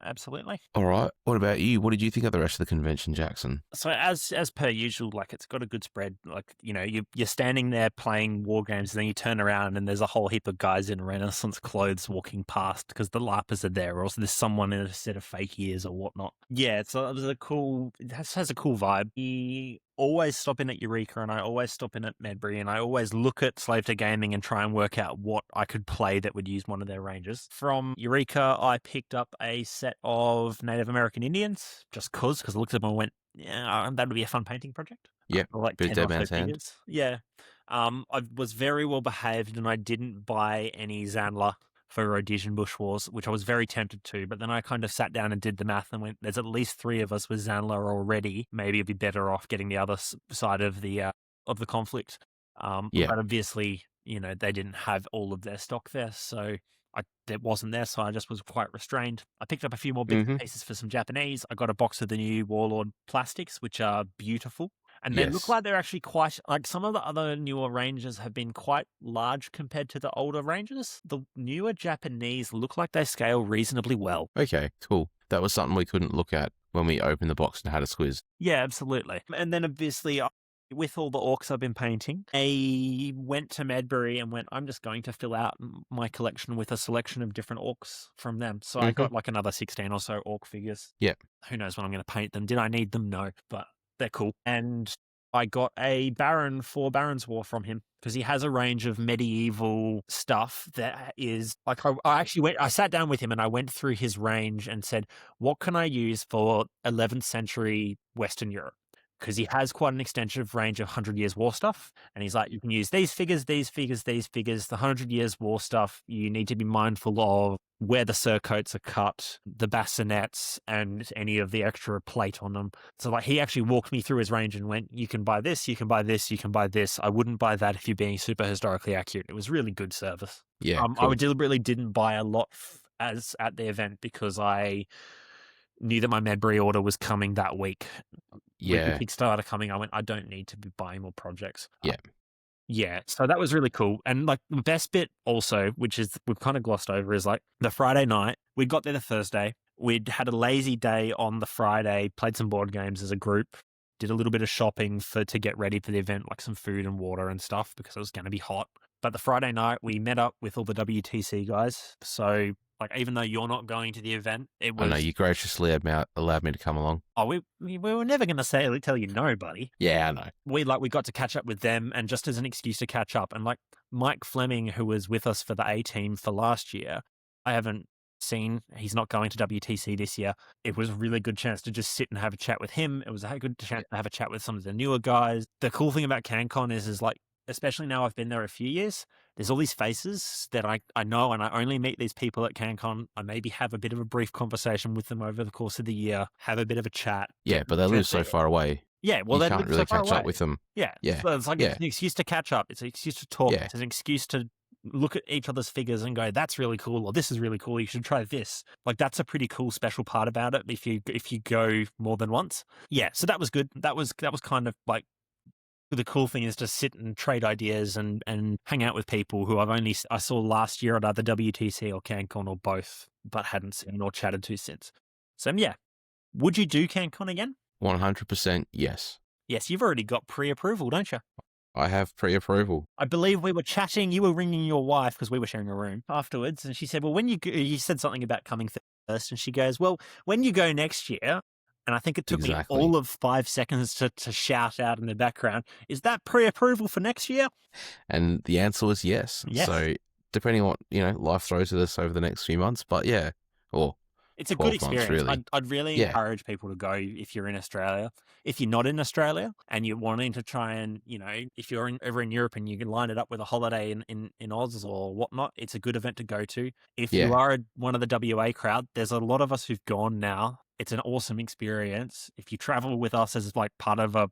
Absolutely. All right. What about you? What did you think of the rest of the convention, Jackson? So as per usual, like it's got a good spread. Like, you know, you're standing there playing war games and then you turn around and there's a whole heap of guys in Renaissance clothes walking past because the LARPers are there, or also there's someone in a set of fake ears or whatnot. Yeah, it has a cool vibe. You always stop in at Eureka and I always stop in at Medbury and I always look at Slave to Gaming and try and work out what I could play play that would use one of their ranges. From Eureka, I picked up a set of Native American Indians, just because I looked at them and went, yeah, that would be a fun painting project. Yep. Like Bit of 10 Dead or so Man's Hand. figures. Yeah. I was very well behaved and I didn't buy any Zandler for Rhodesian Bush Wars, which I was very tempted to, but then I kind of sat down and did the math and went, there's at least 3 of us with Zandler already. Maybe it'd be better off getting the other side of the conflict. But obviously, they didn't have all of their stock there, so it wasn't there, so I just was quite restrained. I picked up a few more bits and pieces for some Japanese. I got a box of the new Warlord plastics, which are beautiful. And they look like they're actually quite, like some of the other newer ranges have been quite large compared to the older ranges. The newer Japanese look like they scale reasonably well. Okay, cool. That was something we couldn't look at when we opened the box and had a squiz. Yeah, absolutely. And then obviously, with all the orcs I've been painting, I went to Medbury and went, I'm just going to fill out my collection with a selection of different orcs from them. So I got like another 16 or so orc figures. Yeah. Who knows when I'm going to paint them? Did I need them? No, but they're cool. And I got a Baron for Baron's War from him because he has a range of medieval stuff that is like, I sat down with him and I went through his range and said, what can I use for 11th century Western Europe? Because he has quite an extensive range of 100 Years War stuff. And he's like, you can use these figures, these figures, these figures. The 100 Years War stuff, you need to be mindful of where the surcoats are cut, the bassinets, and any of the extra plate on them. So like he actually walked me through his range and went, you can buy this, you can buy this, you can buy this. I wouldn't buy that if you're being super historically accurate. It was really good service. Yeah, cool. I deliberately didn't buy a lot as at the event because I knew that my Medbury order was coming that week. Yeah. With the Kickstarter coming, I went, I don't need to be buying more projects. Yeah. Yeah. So that was really cool. And like the best bit also, which is we've kind of glossed over, is like the Friday night. We got there the Thursday. We'd had a lazy day on the Friday, played some board games as a group, did a little bit of shopping to get ready for the event, like some food and water and stuff because it was going to be hot. But the Friday night, we met up with all the WTC guys. So like, even though you're not going to the event, it was... I know, you graciously allowed me to come along. Oh, we were never going to tell you no, buddy. Yeah, I know. We got to catch up with them, and just as an excuse to catch up. And like Mike Fleming, who was with us for the A team for last year, I haven't seen. He's not going to WTC this year. It was a really good chance to just sit and have a chat with him. It was a good chance to have a chat with some of the newer guys. The cool thing about CanCon is like, especially now I've been there a few years, there's all these faces that I know, and I only meet these people at CanCon. I maybe have a bit of a brief conversation with them over the course of the year, have a bit of a chat. Yeah, but they live so far away. Yeah, well, you can't really catch up with them. Yeah. So it's like it's an excuse to catch up. It's an excuse to talk. It's an excuse to look at each other's figures and go, that's really cool, or this is really cool, you should try this. Like, that's a pretty cool special part about it if you go more than once. Yeah, so that was good. That was kind of like, the cool thing is to sit and trade ideas and hang out with people who I saw last year at either WTC or CanCon or both, but hadn't seen or chatted to since. So yeah, would you do CanCon again? 100% yes. Yes, you've already got pre-approval, don't you? I have pre-approval. I believe we were chatting, you were ringing your wife because we were sharing a room afterwards, and she said, well, when you said something about coming first, and she goes, well, when you go next year. And I think it took me all of 5 seconds to shout out in the background, is that pre-approval for next year? And the answer was yes. So depending on what, life throws at us over the next few months, but yeah, or it's a good experience. Really. I'd really encourage people to go if you're in Australia. If you're not in Australia and you're wanting to try and, if you're ever in Europe and you can line it up with a holiday in Oz or whatnot, it's a good event to go to. If you are one of the WA crowd, there's a lot of us who've gone now. It's an awesome experience. If you travel with us as like part of a,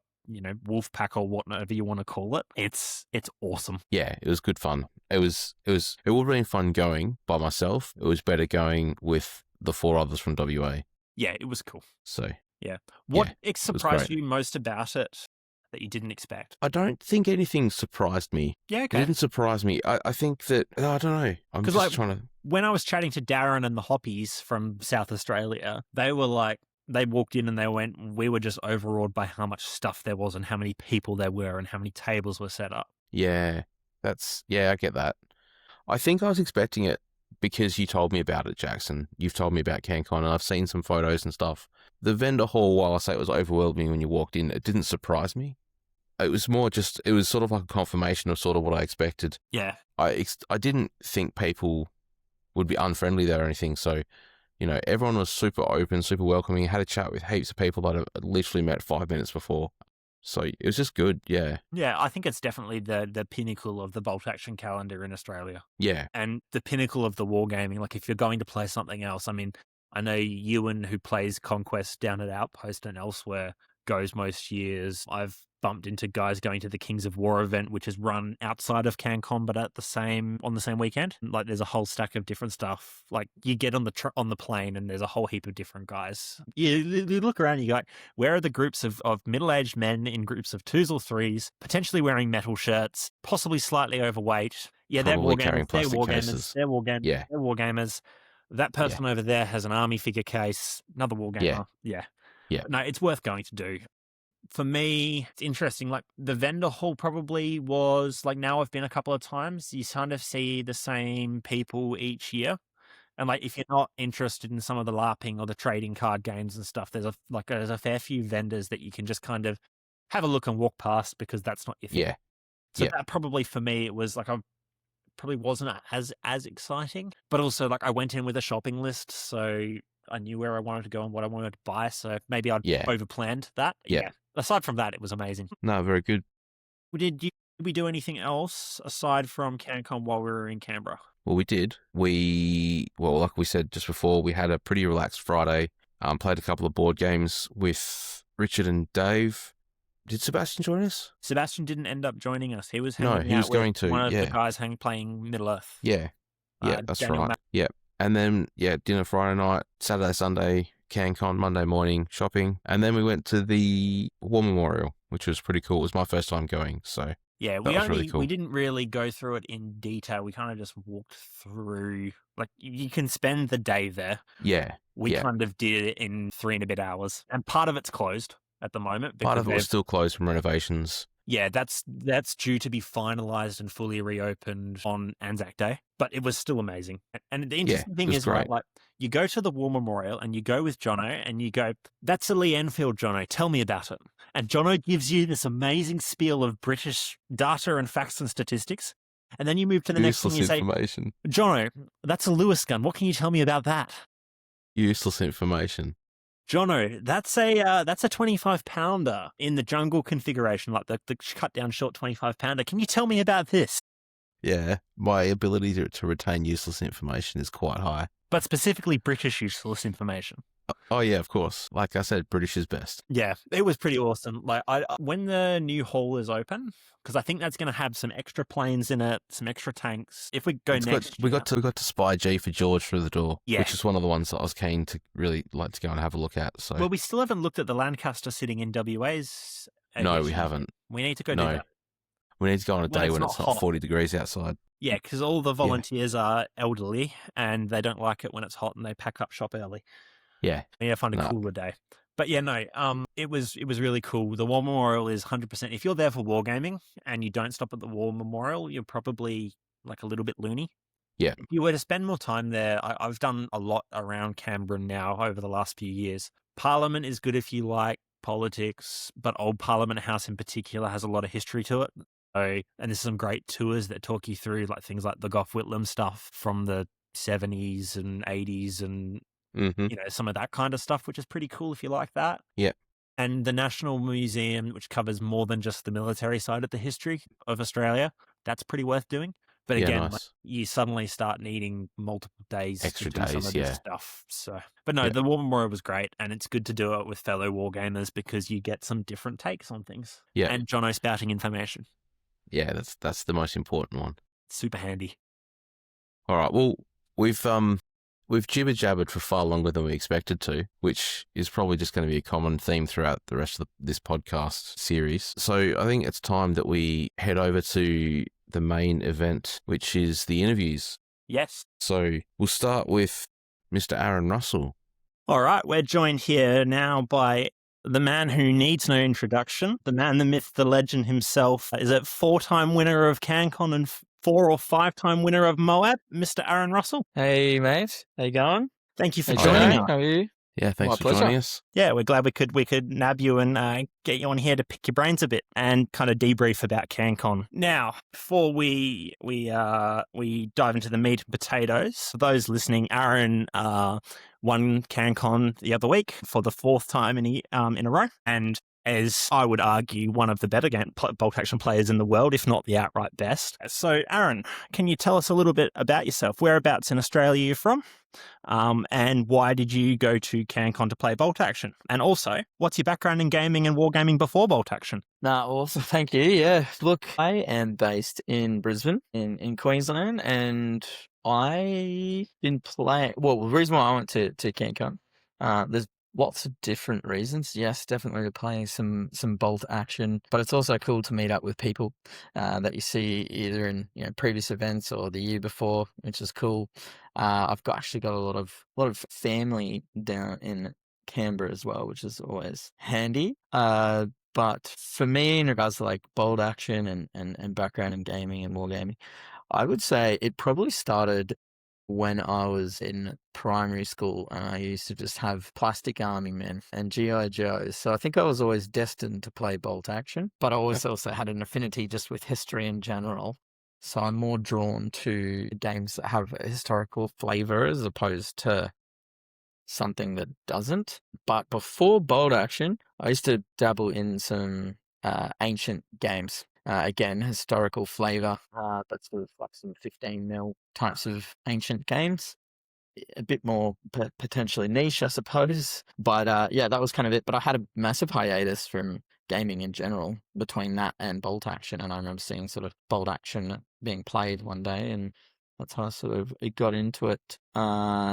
wolf pack or whatever you want to call it, it's awesome. Yeah, it was good fun. It would have been fun going by myself. It was better going with the 4 others from WA. Yeah, it was cool. So yeah. What surprised you most about it that you didn't expect? I don't think anything surprised me. Yeah, okay. It didn't surprise me. I think that, I don't know. I'm just trying to... When I was chatting to Darren and the Hoppies from South Australia, they were like, they walked in and they went, we were just overawed by how much stuff there was and how many people there were and how many tables were set up. Yeah, I get that. I think I was expecting it because you told me about it, Jackson. You've told me about CanCon and I've seen some photos and stuff. The vendor hall, while I say it was overwhelming when you walked in, it didn't surprise me. it was more just, it was sort of like a confirmation of sort of what I expected. Yeah. I didn't think people would be unfriendly there or anything. So, you know, everyone was super open, super welcoming. Had a chat with heaps of people that I literally met 5 minutes before. So it was just good. Yeah. Yeah, I think it's definitely the pinnacle of the bolt action calendar in Australia. Yeah. And the pinnacle of the wargaming. Like if you're going to play something else, I mean, I know Ewan, who plays Conquest down at Outpost and elsewhere, goes most years. I've bumped into guys going to the Kings of War event, which is run outside of CanCon, but on the same weekend. Like there's a whole stack of different stuff. Like you get on the plane and there's a whole heap of different guys. You look around, you go, like, where are the groups of middle-aged men in groups of 2s or 3s, potentially wearing metal shirts, possibly slightly overweight? Yeah, they're Probably wargamers. carrying They're plastic wargamers. cases. They're wargamers. Yeah. They're wargamers. That person over there has an army figure case. Another wargamer. Yeah. No, it's worth going to do. For me, it's interesting. Like the vendor hall probably was like, now I've been a couple of times. You kind of see the same people each year. And like, if you're not interested in some of the LARPing or the trading card games and stuff, there's a fair few vendors that you can just kind of have a look and walk past because that's not your thing. Yeah. So that probably for me, it was like, I probably wasn't as exciting, but also like I went in with a shopping list. So I knew where I wanted to go and what I wanted to buy. So maybe I'd overplanned that. Yeah. Aside from that, it was amazing. No, very good. Did we do anything else aside from CanCon while we were in Canberra? Well, we did. Like we said just before, we had a pretty relaxed Friday. Played a couple of board games with Richard and Dave. Did Sebastian join us? Sebastian didn't end up joining us. He was hanging out with one of the guys playing Middle Earth. Yeah. Yeah, that's right. Yeah. And then, dinner Friday night, Saturday, Sunday, CanCon, Monday morning, shopping. And then we went to the War Memorial, which was pretty cool. It was my first time going, so yeah, really cool. We didn't really go through it in detail. We kind of just walked through. Like you can spend the day there. Yeah. We kind of did it in 3 and a bit hours. And part of it's closed at the moment. Part of it was still closed from renovations. Yeah, that's due to be finalised and fully reopened on Anzac Day, but it was still amazing. And the interesting thing is, right, like you go to the War Memorial and you go with Jono and you go, that's a Lee Enfield, Jono, tell me about it. And Jono gives you this amazing spiel of British data and facts and statistics. And then you move to the next thing, you say, Jono, that's a Lewis gun. What can you tell me about that? Useless information. Jono, that's a 25-pounder in the jungle configuration, like the cut down short 25-pounder. Can you tell me about this? Yeah, my ability to retain useless information is quite high. But specifically British useless information. Oh yeah, of course. Like I said, British is best. Yeah, it was pretty awesome. Like when the new hall is open, because I think that's going to have some extra planes in it, some extra tanks. If we go we got to spy G for George through the door, which is one of the ones that I was keen to really like to go and have a look at. So well, we still haven't looked at the Lancaster sitting in WA's. No, we haven't. We need to go do that. We need to go on a day when it's not 40 degrees outside. Yeah, because all the volunteers are elderly and they don't like it when it's hot and they pack up shop early. Yeah. We need to find a cooler day. But yeah, no, it was really cool. The War Memorial is 100%. If you're there for wargaming and you don't stop at the War Memorial, you're probably like a little bit loony. Yeah. If you were to spend more time there, I've done a lot around Canberra now over the last few years. Parliament is good if you like politics, but Old Parliament House in particular has a lot of history to it. So, and there's some great tours that talk you through like things like the Gough Whitlam stuff from the 70s and 80s and some of that kind of stuff, which is pretty cool if you like that. Yeah. And the National Museum, which covers more than just the military side of the history of Australia, that's pretty worth doing. But again, like, you suddenly start needing multiple days extra to do some of this stuff. So, but no, the War Memorial was great, and it's good to do it with fellow wargamers because you get some different takes on things. Yeah. And Jono spouting information. Yeah, that's the most important one. Super handy. All right. Well, we've jibber jabbered for far longer than we expected to, which is probably just going to be a common theme throughout the rest of this podcast series. So I think it's time that we head over to the main event, which is the interviews. Yes. So we'll start with Mr. Aaron Russell. All right. We're joined here now by the man who needs no introduction, the man, the myth, the legend himself. Is it 4-time winner of CanCon and 4 or 5-time winner of Moab, Mr. Aaron Russell? Hey, mate. How you going? Thank you for joining us. How are you? Yeah, My thanks for pleasure. joining us. Yeah, we're glad we could nab you and get you on here to pick your brains a bit and kind of debrief about CanCon. Now, before we dive into the meat and potatoes, for those listening, Aaron won CanCon the other week for the fourth time in a row, and as I would argue, one of the better bolt action players in the world, if not the outright best. So, Aaron, can you tell us a little bit about yourself? Whereabouts in Australia you're from? And why did you go to CanCon to play bolt action? And also, what's your background in gaming and wargaming before bolt action? Also, thank you. Yeah, look, I am based in Brisbane, in Queensland, and I didn't play. Well, the reason why I went to CanCon, there's lots of different reasons. Yes, definitely to play some bolt action, but it's also cool to meet up with people that you see either in previous events or the year before, which is cool. Actually got a lot of family down in Canberra as well, which is always handy. But for me, in regards to like bold action and background in gaming and wargaming, I would say it probably started when I was in primary school and I used to just have plastic army men and G.I. Joes. So I think I was always destined to play bolt action, but I always also had an affinity just with history in general. So I'm more drawn to games that have a historical flavor as opposed to something that doesn't. But before bold action, I used to dabble in some ancient games. Again, historical flavor. That's sort of like some 15 mil types of ancient games. A bit more potentially niche, I suppose. But yeah, that was kind of it. But I had a massive hiatus from gaming in general between that and bolt action. And I remember seeing sort of bolt action being played one day, and that's how I sort of got into it.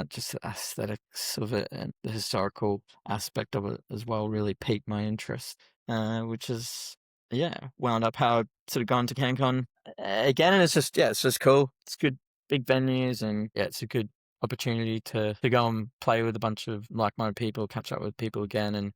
Just the aesthetics of it and the historical aspect of it as well really piqued my interest, which is, yeah, wound up how I sort of gone to CanCon again. And it's just cool. It's good, big venues, and yeah, it's a good opportunity to go and play with a bunch of like-minded people, catch up with people again, and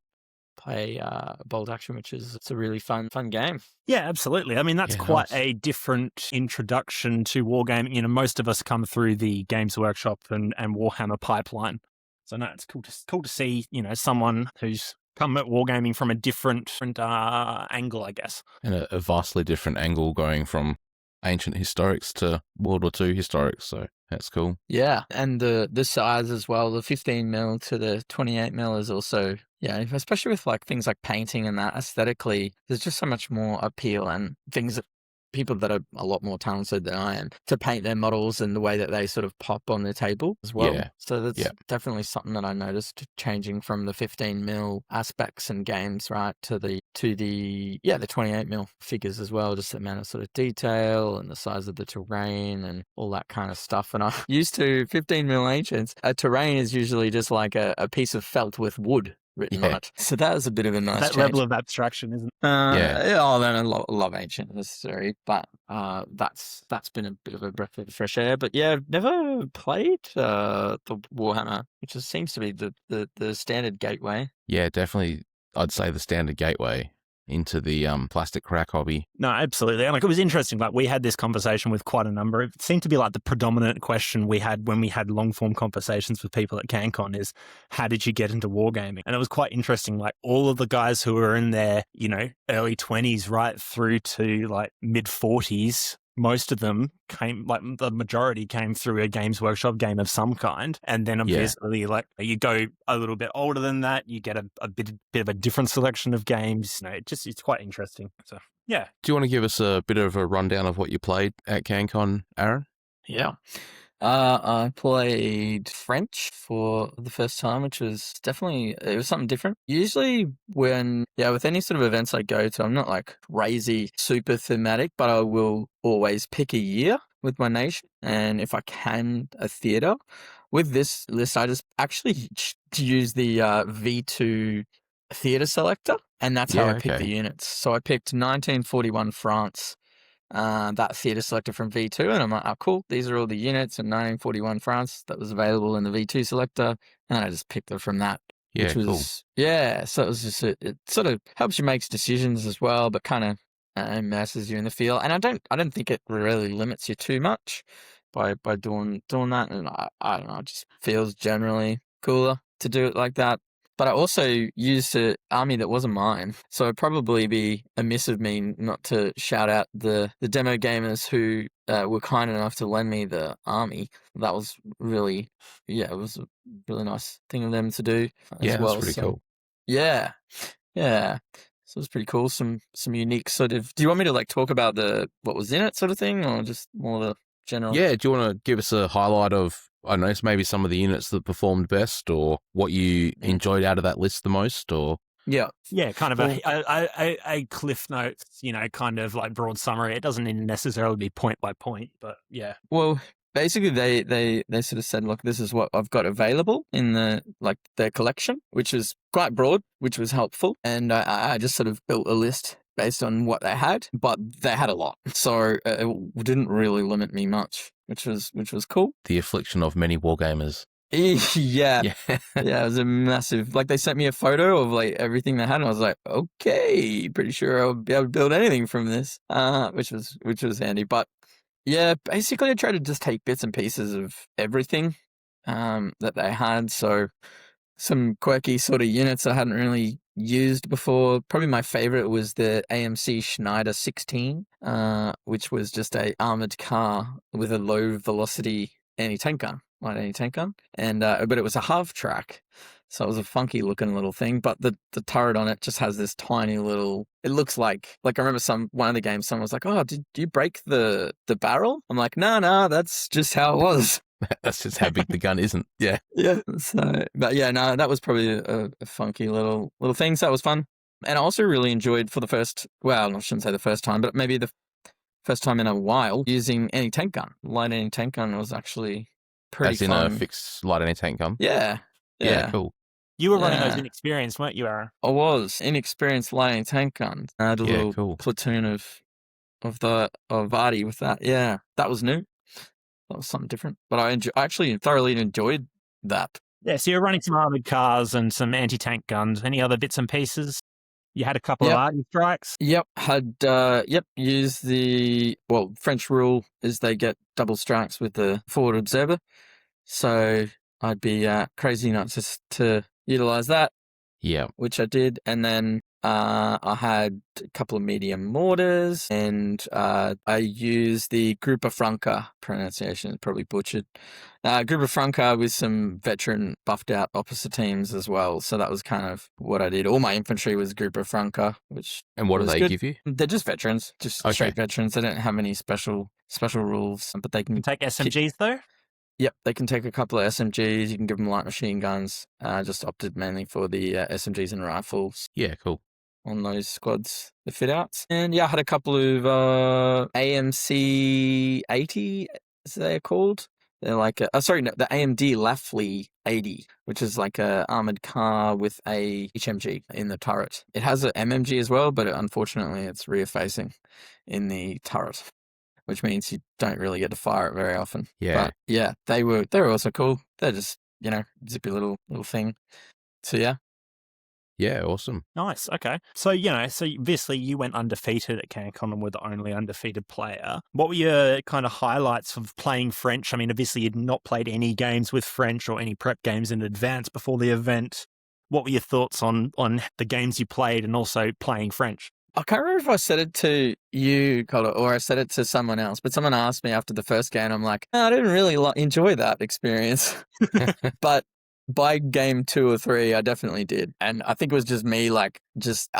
play bolt action, which is it's a really fun game. Yeah, absolutely. I mean, that's quite a different introduction to wargaming. Most of us come through the Games Workshop and Warhammer pipeline. So no, it's cool to see, someone who's come at wargaming from a different angle, I guess. And a vastly different angle going from ancient historics to World War II historics, so that's cool. Yeah, and the size as well, the 15 mil to the 28 mil is also, yeah, especially with like things like painting and that aesthetically, there's just so much more appeal and things that people that are a lot more talented than I am to paint their models and the way that they sort of pop on the table as well. Yeah. So that's definitely something that I noticed changing from the 15 mil aspects and games, right, to the 28 mil figures as well, just the amount of sort of detail and the size of the terrain and all that kind of stuff. And I'm used to 15 mil ancients. A terrain is usually just like a piece of felt with wood written on it. So that was a bit of a nice that change. Level of abstraction, isn't it? Oh, then I love ancient necessary, but that's been a bit of a breath of fresh air. But yeah, I've never played the Warhammer, which seems to be the standard gateway. Yeah, definitely. I'd say the standard gateway into the plastic crack hobby. No, absolutely. And it was interesting. Like, we had this conversation with quite a number. It seemed to be like the predominant question we had when we had long form conversations with people at CanCon is, how did you get into wargaming? And it was quite interesting. Like, all of the guys who were in their, early 20s right through to like mid 40s, most of them the majority came through a Games Workshop game of some kind. And then obviously, like, you go a little bit older than that, you get a bit of a different selection of games. It's quite interesting. So, yeah. Do you want to give us a bit of a rundown of what you played at CanCon, Aaron? Yeah. I played French for the first time, which was it was something different. Usually with any sort of events I go to, I'm not like crazy super thematic, but I will always pick a year with my nation. And if I can, a theater. With this list, I just actually use the V2 theater selector, and that's how I picked the units. So I picked 1941 France. That theatre selector from V2, and I'm like, oh, cool, these are all the units in 1941 France that was available in the V2 selector, and I just picked them from that. Yeah, which was, cool. Yeah, so it was just, it sort of helps you make decisions as well, but kind of immerses you in the feel, and I don't think it really limits you too much by doing that, and I don't know, it just feels generally cooler. to do it like that. But I also used an army that wasn't mine, so it'd probably be amiss of me not to shout out the demo gamers who were kind enough to lend me the army. That was really, it was a really nice thing of them to do as well. That's really cool. Yeah, yeah. So it was pretty cool. Some unique sort of. Do you want me to like talk about what was in it, sort of thing, or just more the general? Yeah. Do you want to give us a highlight of, I don't know, maybe some of the units that performed best, or what you enjoyed out of that list the most, or? Yeah, kind of a cliff notes, kind of like broad summary. It doesn't necessarily be point by point, but yeah. Well, basically they sort of said, look, this is what I've got available in their collection, which is quite broad, which was helpful, and I just sort of built a list based on what they had, but they had a lot, so it didn't really limit me much, which was cool. The affliction of many wargamers. Yeah. It was a massive. Like, they sent me a photo of like everything they had, and I was like, okay, pretty sure I'll be able to build anything from this, which was handy. But yeah, basically, I tried to just take bits and pieces of everything that they had. So some quirky sort of units I hadn't really used before. Probably my favorite was the AMC Schneider 16, which was just a armored car with a low velocity anti-tank gun, light anti-tank gun, and but it was a half track, so it was a funky looking little thing. But the turret on it just has this tiny little. It looks like I remember one of the games, someone was like, "Oh, did you break the barrel?" I'm like, "No, that's just how it was." That's just how big the gun isn't. Yeah. Yeah. So, but yeah, no, that was probably a funky little thing. So that was fun. And I also really enjoyed I shouldn't say the first time, but maybe the first time in a while using anti-tank gun. Light anti-tank gun was actually pretty fun. As in a fixed light anti-tank gun? Yeah. Yeah, cool. You were running those inexperienced, weren't you, Aaron? I was. Inexperienced light anti-tank gun. I had a little platoon of Vardy with that. Yeah. That was new. That was something different, but I actually thoroughly enjoyed that. Yeah, so you're running some armored cars and some anti-tank guns. Any other bits and pieces? You had a couple of arty strikes? Yep, used French rule is they get double strikes with the forward observer, so I'd be crazy not to utilize that. Yeah. Which I did, and then I had a couple of medium mortars, and I used the Gruppe Franca, pronunciation is probably butchered, Gruppe Franca with some veteran buffed out officer teams as well, so that was kind of what I did. All my infantry was Gruppe Franca, And what do they give you? They're just veterans, straight veterans. They don't have any special rules, but they can take SMGs though? Yep, they can take a couple of SMGs. You can give them light machine guns. Just opted mainly for the SMGs and rifles. Yeah, cool. On those squads, the fit outs. And yeah, I had a couple of AMC 80, as they're called. They're like, the AMD Lafley 80, which is like a armored car with a HMG in the turret. It has an MMG as well, but unfortunately it's rear facing in the turret, which means you don't really get to fire it very often. Yeah. But yeah, they were also cool. They're just, zippy little thing. So yeah. Yeah, awesome. Nice. Okay. So, so obviously you went undefeated at CanCon and were the only undefeated player. What were your kind of highlights of playing French? I mean, obviously you'd not played any games with French or any prep games in advance before the event. What were your thoughts on the games you played and also playing French? I can't remember if I said it to you, Colin, or I said it to someone else, but someone asked me after the first game, I'm like, I didn't really enjoy that experience. But by game 2 or 3, I definitely did. And I think it was just me, I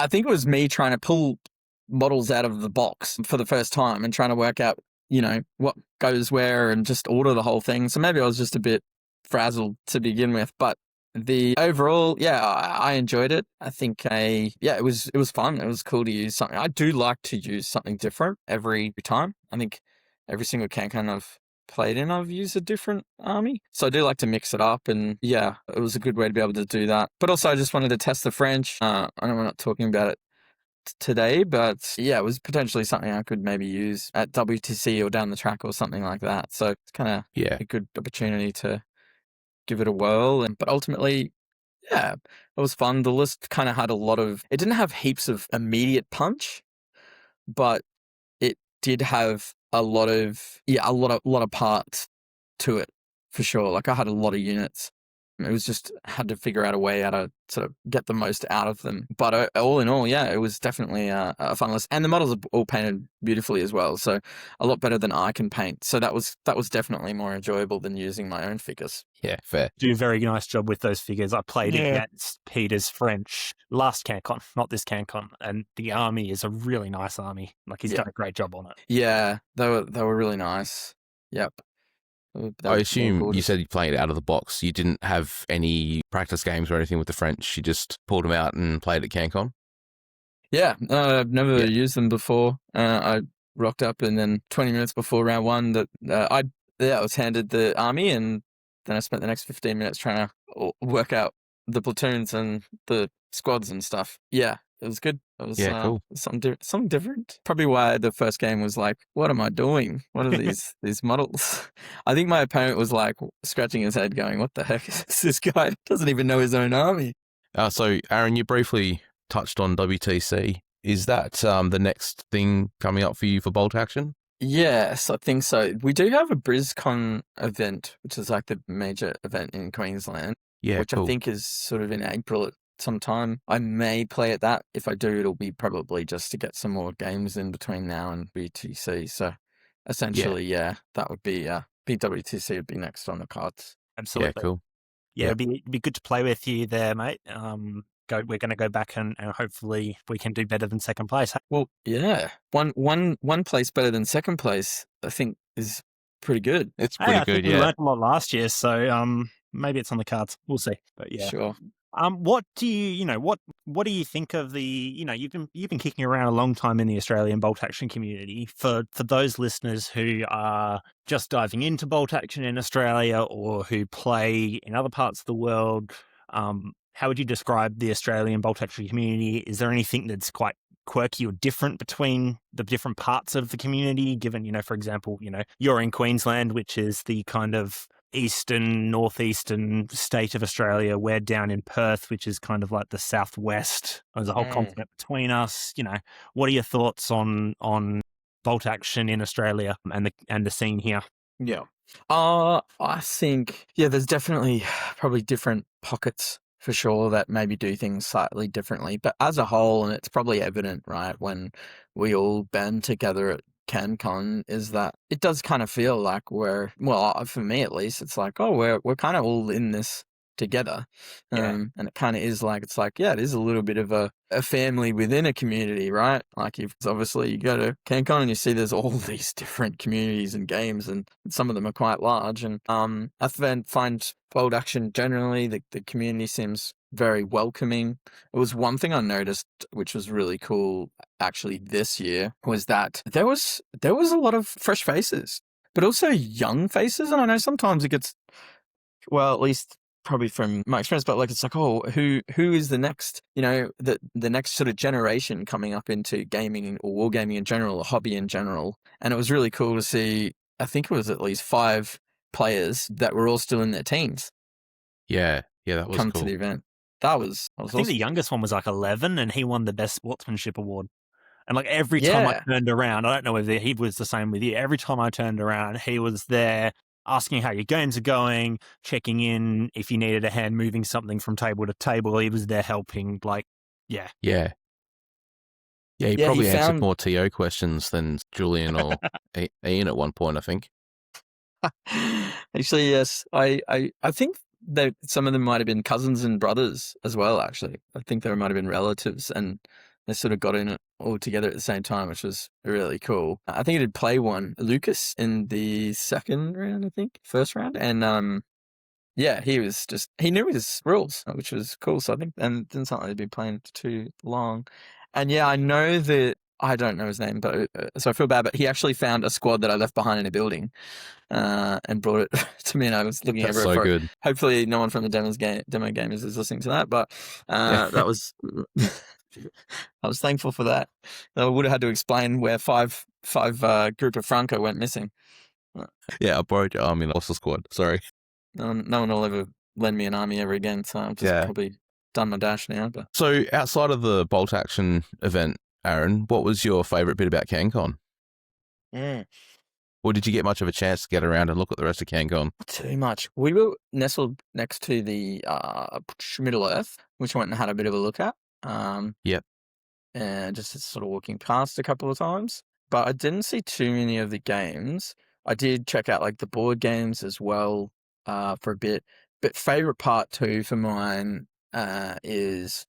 think it was me trying to pull models out of the box for the first time and trying to work out, what goes where and just order the whole thing. So maybe I was just a bit frazzled to begin with, but the overall, I enjoyed it. I think it was fun. It was cool to use something. I do like to use something different every time. I think every single CanCon I've played in, I've used a different army. So I do like to mix it up, and it was a good way to be able to do that. But also I just wanted to test the French. I know we're not talking about it today, but it was potentially something I could maybe use at WTC or down the track or something like that. So it's kind of a good opportunity to give it a whirl. But ultimately, it was fun. The list kind of had it didn't have heaps of immediate punch, but it did have a lot of parts to it, for sure. Like, I had a lot of units It was just had to figure out a way how to sort of get the most out of them. But all in all, yeah, it was definitely a fun list. And the models are all painted beautifully as well, so a lot better than I can paint. So that was definitely more enjoyable than using my own figures. Yeah, fair. Do a very nice job with those figures. I played against Peter's French last CanCon, not this CanCon, and the army is a really nice army. Like he's done a great job on it. Yeah, they were really nice. Yep. I assume you said you played it out of the box. You didn't have any practice games or anything with the French. You just pulled them out and played at CanCon? Yeah, I've never used them before. I rocked up, and then 20 minutes before round one, I was handed the army, and then I spent the next 15 minutes trying to work out the platoons and the squads and stuff. Yeah, it was good. It was cool. Something different. Probably why the first game was like, what am I doing? What are these models? I think my opponent was like scratching his head going, what the heck is this guy? Doesn't even know his own army. So, Aaron, you briefly touched on WTC. Is that the next thing coming up for you for Bolt Action? Yes, I think so. We do have a BrizCon event, which is like the major event in Queensland. Yeah, which cool. I think is sort of in April at some time. I may play at that. If I do, it'll be probably just to get some more games in between now and BTC. So essentially, that would be BWTC would be next on the cards. Absolutely. Yeah, cool. Yeah, it'd be good to play with you there, mate. We're going to go back and hopefully we can do better than second place. Well, yeah, one place better than second place, I think, is pretty good. It's pretty good. We learned a lot last year, so maybe it's on the cards. We'll see. But yeah, sure. What do what do you think of the, you've been kicking around a long time in the Australian bolt action community. For those listeners who are just diving into bolt action in Australia or who play in other parts of the world, how would you describe the Australian bolt action community? Is there anything that's quite quirky or different between the different parts of the community? Given, for example, you're in Queensland, which is the kind of northeastern state of Australia. We're down in Perth, which is kind of like the southwest. There's a whole continent between us. What are your thoughts on bolt action in Australia and the scene here? Yeah. I think, there's definitely probably different pockets for sure that maybe do things slightly differently. But as a whole, and it's probably evident, right, when we all band together at CanCon, is that it does kind of feel like for me at least, it's like, we're kind of all in this together. And it kind of is like, it is a little bit of a family within a community, right? Like obviously you go to CanCon and you see there's all these different communities and games, and some of them are quite large. And I find bolt action generally, the community seems very welcoming. It was one thing I noticed, which was really cool actually this year, was that there was a lot of fresh faces, but also young faces. And I know sometimes it gets, at least probably from my experience, but like it's like, who is the next, the next sort of generation coming up into gaming or wargaming in general, or hobby in general. And it was really cool to see, I think it was at least 5 players that were all still in their teens. Yeah, that was come cool. to the event. I think awesome. The youngest one was like 11 and he won the best sportsmanship award. And like every time I turned around, I don't know whether he was the same with you. Every time I turned around, he was there asking how your games are going, checking in if you needed a hand moving something from table to table. He was there helping. Yeah, he probably answered more TO questions than Julian or Ian at one point, I think. Actually, yes. I think that some of them might have been cousins and brothers as well, actually. I think there might have been relatives, and they sort of got in it all together at the same time, which was really cool. I think he did play one, Lucas, in the second round, I think, first round. And he knew his rules, which was cool. So I think, and it didn't sound like he'd been playing for too long. And I know that, I don't know his name, but so I feel bad, but he actually found a squad that I left behind in a building and brought it to me, and I was looking over it for good. Hopefully no one from the demo gamers is listening to that, but that was... I was thankful for that. I would have had to explain where five group of Franco went missing. Yeah, I borrowed your army and lost the squad. Sorry. No one will ever lend me an army ever again, so I've just probably done my dash now. But so outside of the bolt action event, Aaron, what was your favourite bit about CanCon? Or did you get much of a chance to get around and look at the rest of CanCon? Not too much. We were nestled next to the Middle Earth, which I went and had a bit of a look at. Yep. And just sort of walking past a couple of times. But I didn't see too many of the games. I did check out like the board games as well for a bit. But favorite part too for mine is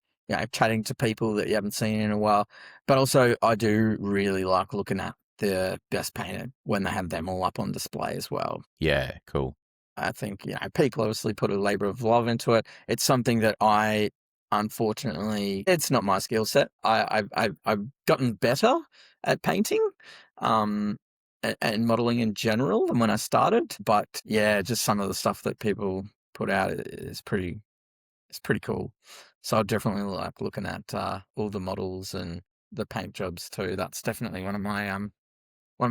chatting to people that you haven't seen in a while. But also I do really like looking at the best painted when they have them all up on display as well. Yeah, cool. I think people obviously put a labor of love into it. It's something that unfortunately, it's not my skill set. I've gotten better at painting, and modeling in general than when I started. But yeah, just some of the stuff that people put out is pretty cool. So I definitely like looking at all the models and the paint jobs too. That's definitely one of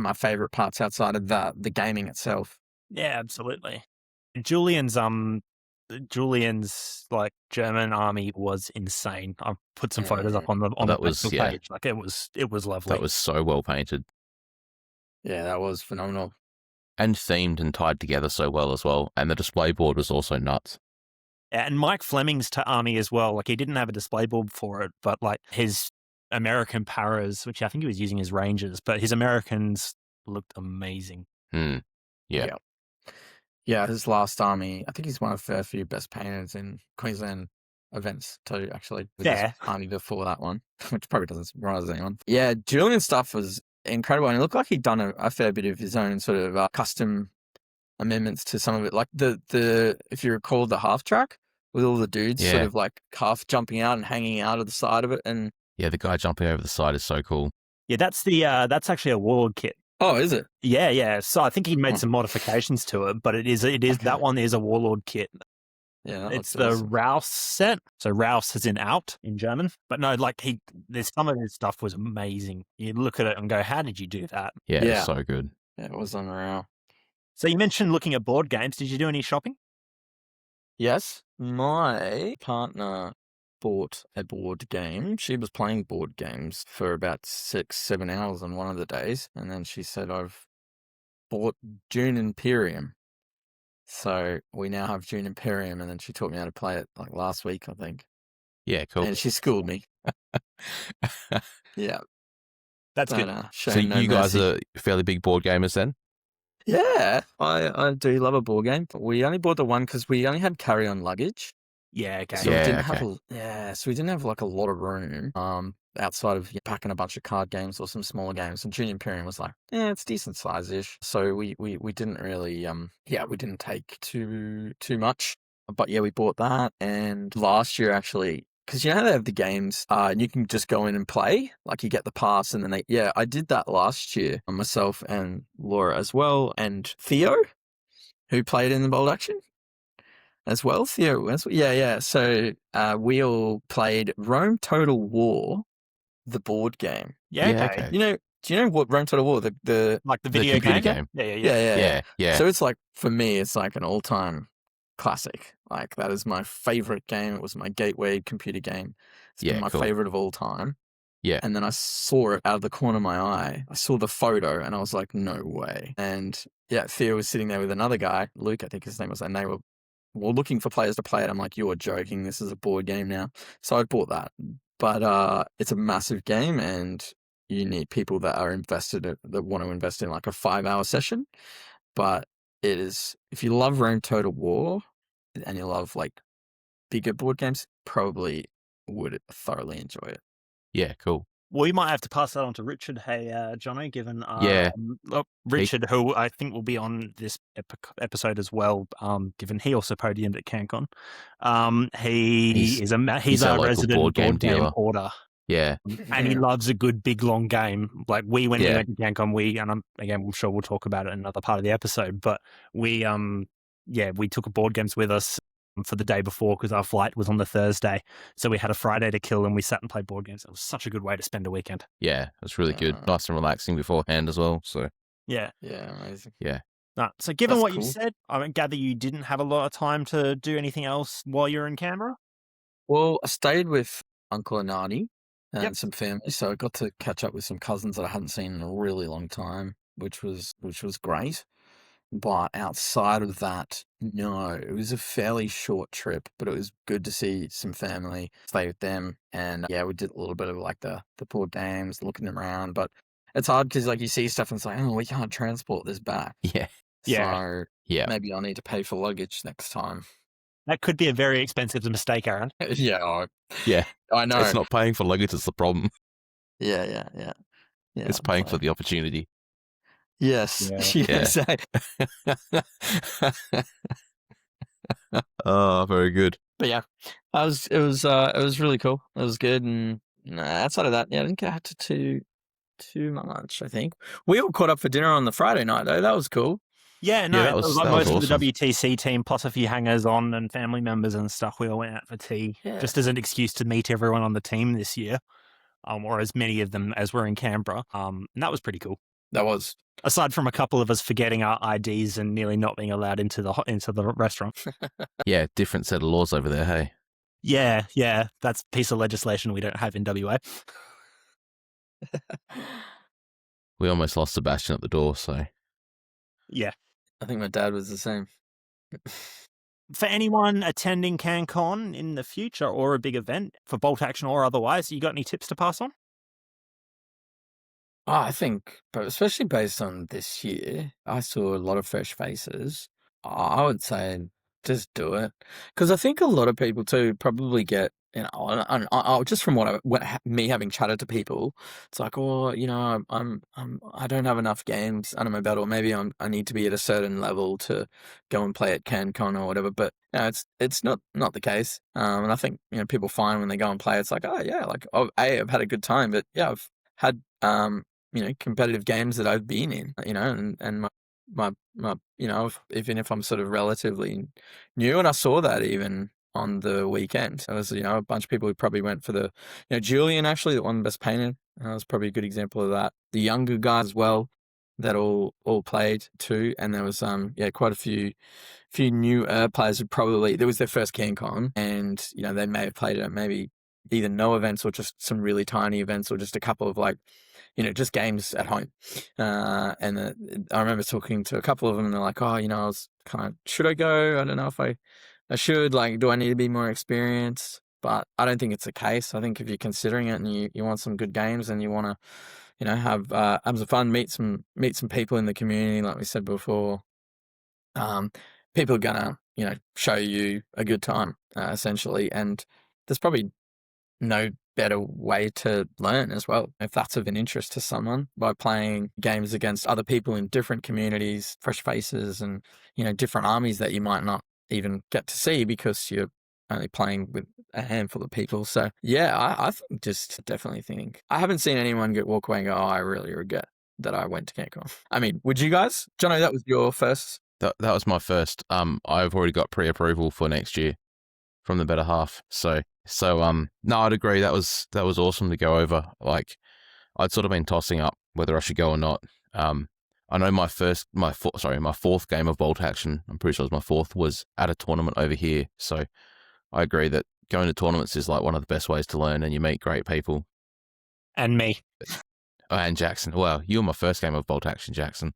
my favorite parts outside of the gaming itself. Yeah, absolutely. Julian's like German army was insane. I put some photos up on the Facebook page. Like it was lovely. That was so well painted. Yeah, that was phenomenal. And themed and tied together so well as well. And the display board was also nuts. Yeah, and Mike Fleming's army as well. Like he didn't have a display board for it, but like his American paras, which I think he was using as Rangers, but his Americans looked amazing. Yeah. Yeah, his last army, I think he's one of the few best painters in Queensland events too, actually. With his army before that one, which probably doesn't surprise anyone. Yeah, Julian's stuff was incredible. And it looked like he'd done a fair bit of his own sort of custom amendments to some of it. Like the if you recall, the half track with all the dudes sort of like half jumping out and hanging out of the side of it. And yeah, the guy jumping over the side is so cool. Yeah, that's actually a Warlord kit. Oh, is it? Yeah. So I think he made some modifications to it, but it is okay. That one is a Warlord kit. Yeah, it's the awesome. Rouse set. So Rouse is in out in German, but no, like there's some of his stuff was amazing. You look at it and go, "How did you do that?" Yeah, it was so good. Yeah, it was unreal. So you mentioned looking at board games. Did you do any shopping? Yes, my partner bought a board game. She was playing board games for about 6-7 hours on one of the days, and then she said, "I've bought Dune Imperium." So we now have Dune Imperium, and then she taught me how to play it like last week, I think. Yeah, cool. And she schooled me. Yeah, that's good. So you guys are fairly big board gamers then? Yeah, I do love a board game. We only bought the one because we only had carry-on luggage. Yeah, okay. So we didn't have like a lot of room outside of packing a bunch of card games or some smaller games. And Junior Imperium was like, it's decent size-ish. So we didn't really we didn't take too much. But yeah, we bought that. And last year actually, because you know how they have the games and you can just go in and play, like you get the pass and then I did that last year, myself and Laura as well, and Theo, who played in the bold action as well. Theo, yeah. So we all played Rome Total War, the board game. Yeah, okay. Do you know what Rome Total War, the like the video game? Yeah. So it's like, for me, it's like an all-time classic. Like that is my favorite game. It was my gateway computer game. It's been my favorite of all time. Yeah. And then I saw it out of the corner of my eye. I saw the photo and I was like, no way. And Theo was sitting there with another guy, Luke, I think his name was, and they were looking for players to play it. I'm like, you're joking. This is a board game now. So I bought that. But it's a massive game and you need people that are invested, that want to invest in like a 5-hour session. But it is, if you love Rome Total War and you love like bigger board games, probably would thoroughly enjoy it. Yeah, cool. Well, you might have to pass that on to Richard. Hey, Jono, given Richard, who I think will be on this episode as well, given he also podiumed at CanCon. He's a resident board game order. Yeah. And he loves a good, big, long game. Like we went to CanCon, I'm sure we'll talk about it in another part of the episode, but we took board games with us for the day before because our flight was on the Thursday. So we had a Friday to kill and we sat and played board games. It was such a good way to spend a weekend. Yeah, it was really good. Nice and relaxing beforehand as well. So yeah, amazing. Yeah. So given what you said, I gather you didn't have a lot of time to do anything else while you're in Canberra? Well, I stayed with Uncle and Auntie and some family, so I got to catch up with some cousins that I hadn't seen in a really long time. which was great. But outside of that, no, it was a fairly short trip, but it was good to see some family, stay with them. And yeah, we did a little bit of like the poor dams, looking them around. But it's hard because like you see stuff and it's like, oh, we can't transport this back. Yeah. Yeah. So Yeah. maybe I'll need to pay for luggage next time. That could be a very expensive mistake, Aaron. Yeah. Yeah. I know. It's not paying for luggage, it's the problem. Yeah. It's paying for the opportunity. Yes. Yeah. Yeah. Oh, very good. But yeah, it was really cool. It was good, and outside of that, yeah, I didn't get to too much. I think we all caught up for dinner on the Friday night though. That was cool. Yeah, no, that was like most awesome. of the WTC team, plus a few hangers on and family members and stuff. We all went out for tea, just as an excuse to meet everyone on the team this year, or as many of them as were in Canberra. And that was pretty cool. That was, aside from a couple of us forgetting our IDs and nearly not being allowed into the restaurant. Yeah, different set of laws over there. Hey. Yeah, that's a piece of legislation we don't have in WA. We almost lost Sebastian at the door, so yeah. I think my dad was the same. For anyone attending CanCon in the future or a big event for bolt action or otherwise, you got any tips to pass on? Oh, I think, but especially based on this year, I saw a lot of fresh faces. I would say just do it, because I think a lot of people too probably get, just from me having chatted to people, it's like, oh, I don't have enough games under my belt, or maybe I need to be at a certain level to go and play at CanCon or whatever. But no, it's not the case. And I think people find when they go and play, it's like, oh yeah, like I've had a good time, but yeah, I've had competitive games that I've been in, and my even if I'm sort of relatively new, and I saw that even on the weekend. There was, a bunch of people who probably went for the, Julian actually, that won Best Painted. That was probably a good example of that. The younger guys as well, that all played too. And there was, quite a few new players who probably, it was their first CanCon, and, they may have played at maybe either no events or just some really tiny events, or just a couple of like, just games at home. And I remember talking to a couple of them, and they're like, oh, I was kind of, should I go? I don't know if I should, like, do I need to be more experienced? But I don't think it's the case. I think if you're considering it and you want some good games and you want to, have some fun, meet some people in the community, like we said before, people are gonna, show you a good time, essentially. And there's probably no better way to learn as well, if that's of an interest to someone, by playing games against other people in different communities, fresh faces, and different armies that you might not even get to see because you're only playing with a handful of people. So yeah, I think definitely think, I haven't seen anyone walk away and go, oh, I really regret that I went to CanCon. I mean, would you guys? Jono, that was your first? That was my first. I've already got pre-approval for next year from the better half. So no, I'd agree. That was awesome to go over. Like, I'd sort of been tossing up whether I should go or not. I know my fourth game of bolt action, I'm pretty sure it was my fourth, was at a tournament over here. So I agree that going to tournaments is like one of the best ways to learn, and you meet great people. And me. Oh, and Jackson. Well, you were my first game of bolt action, Jackson.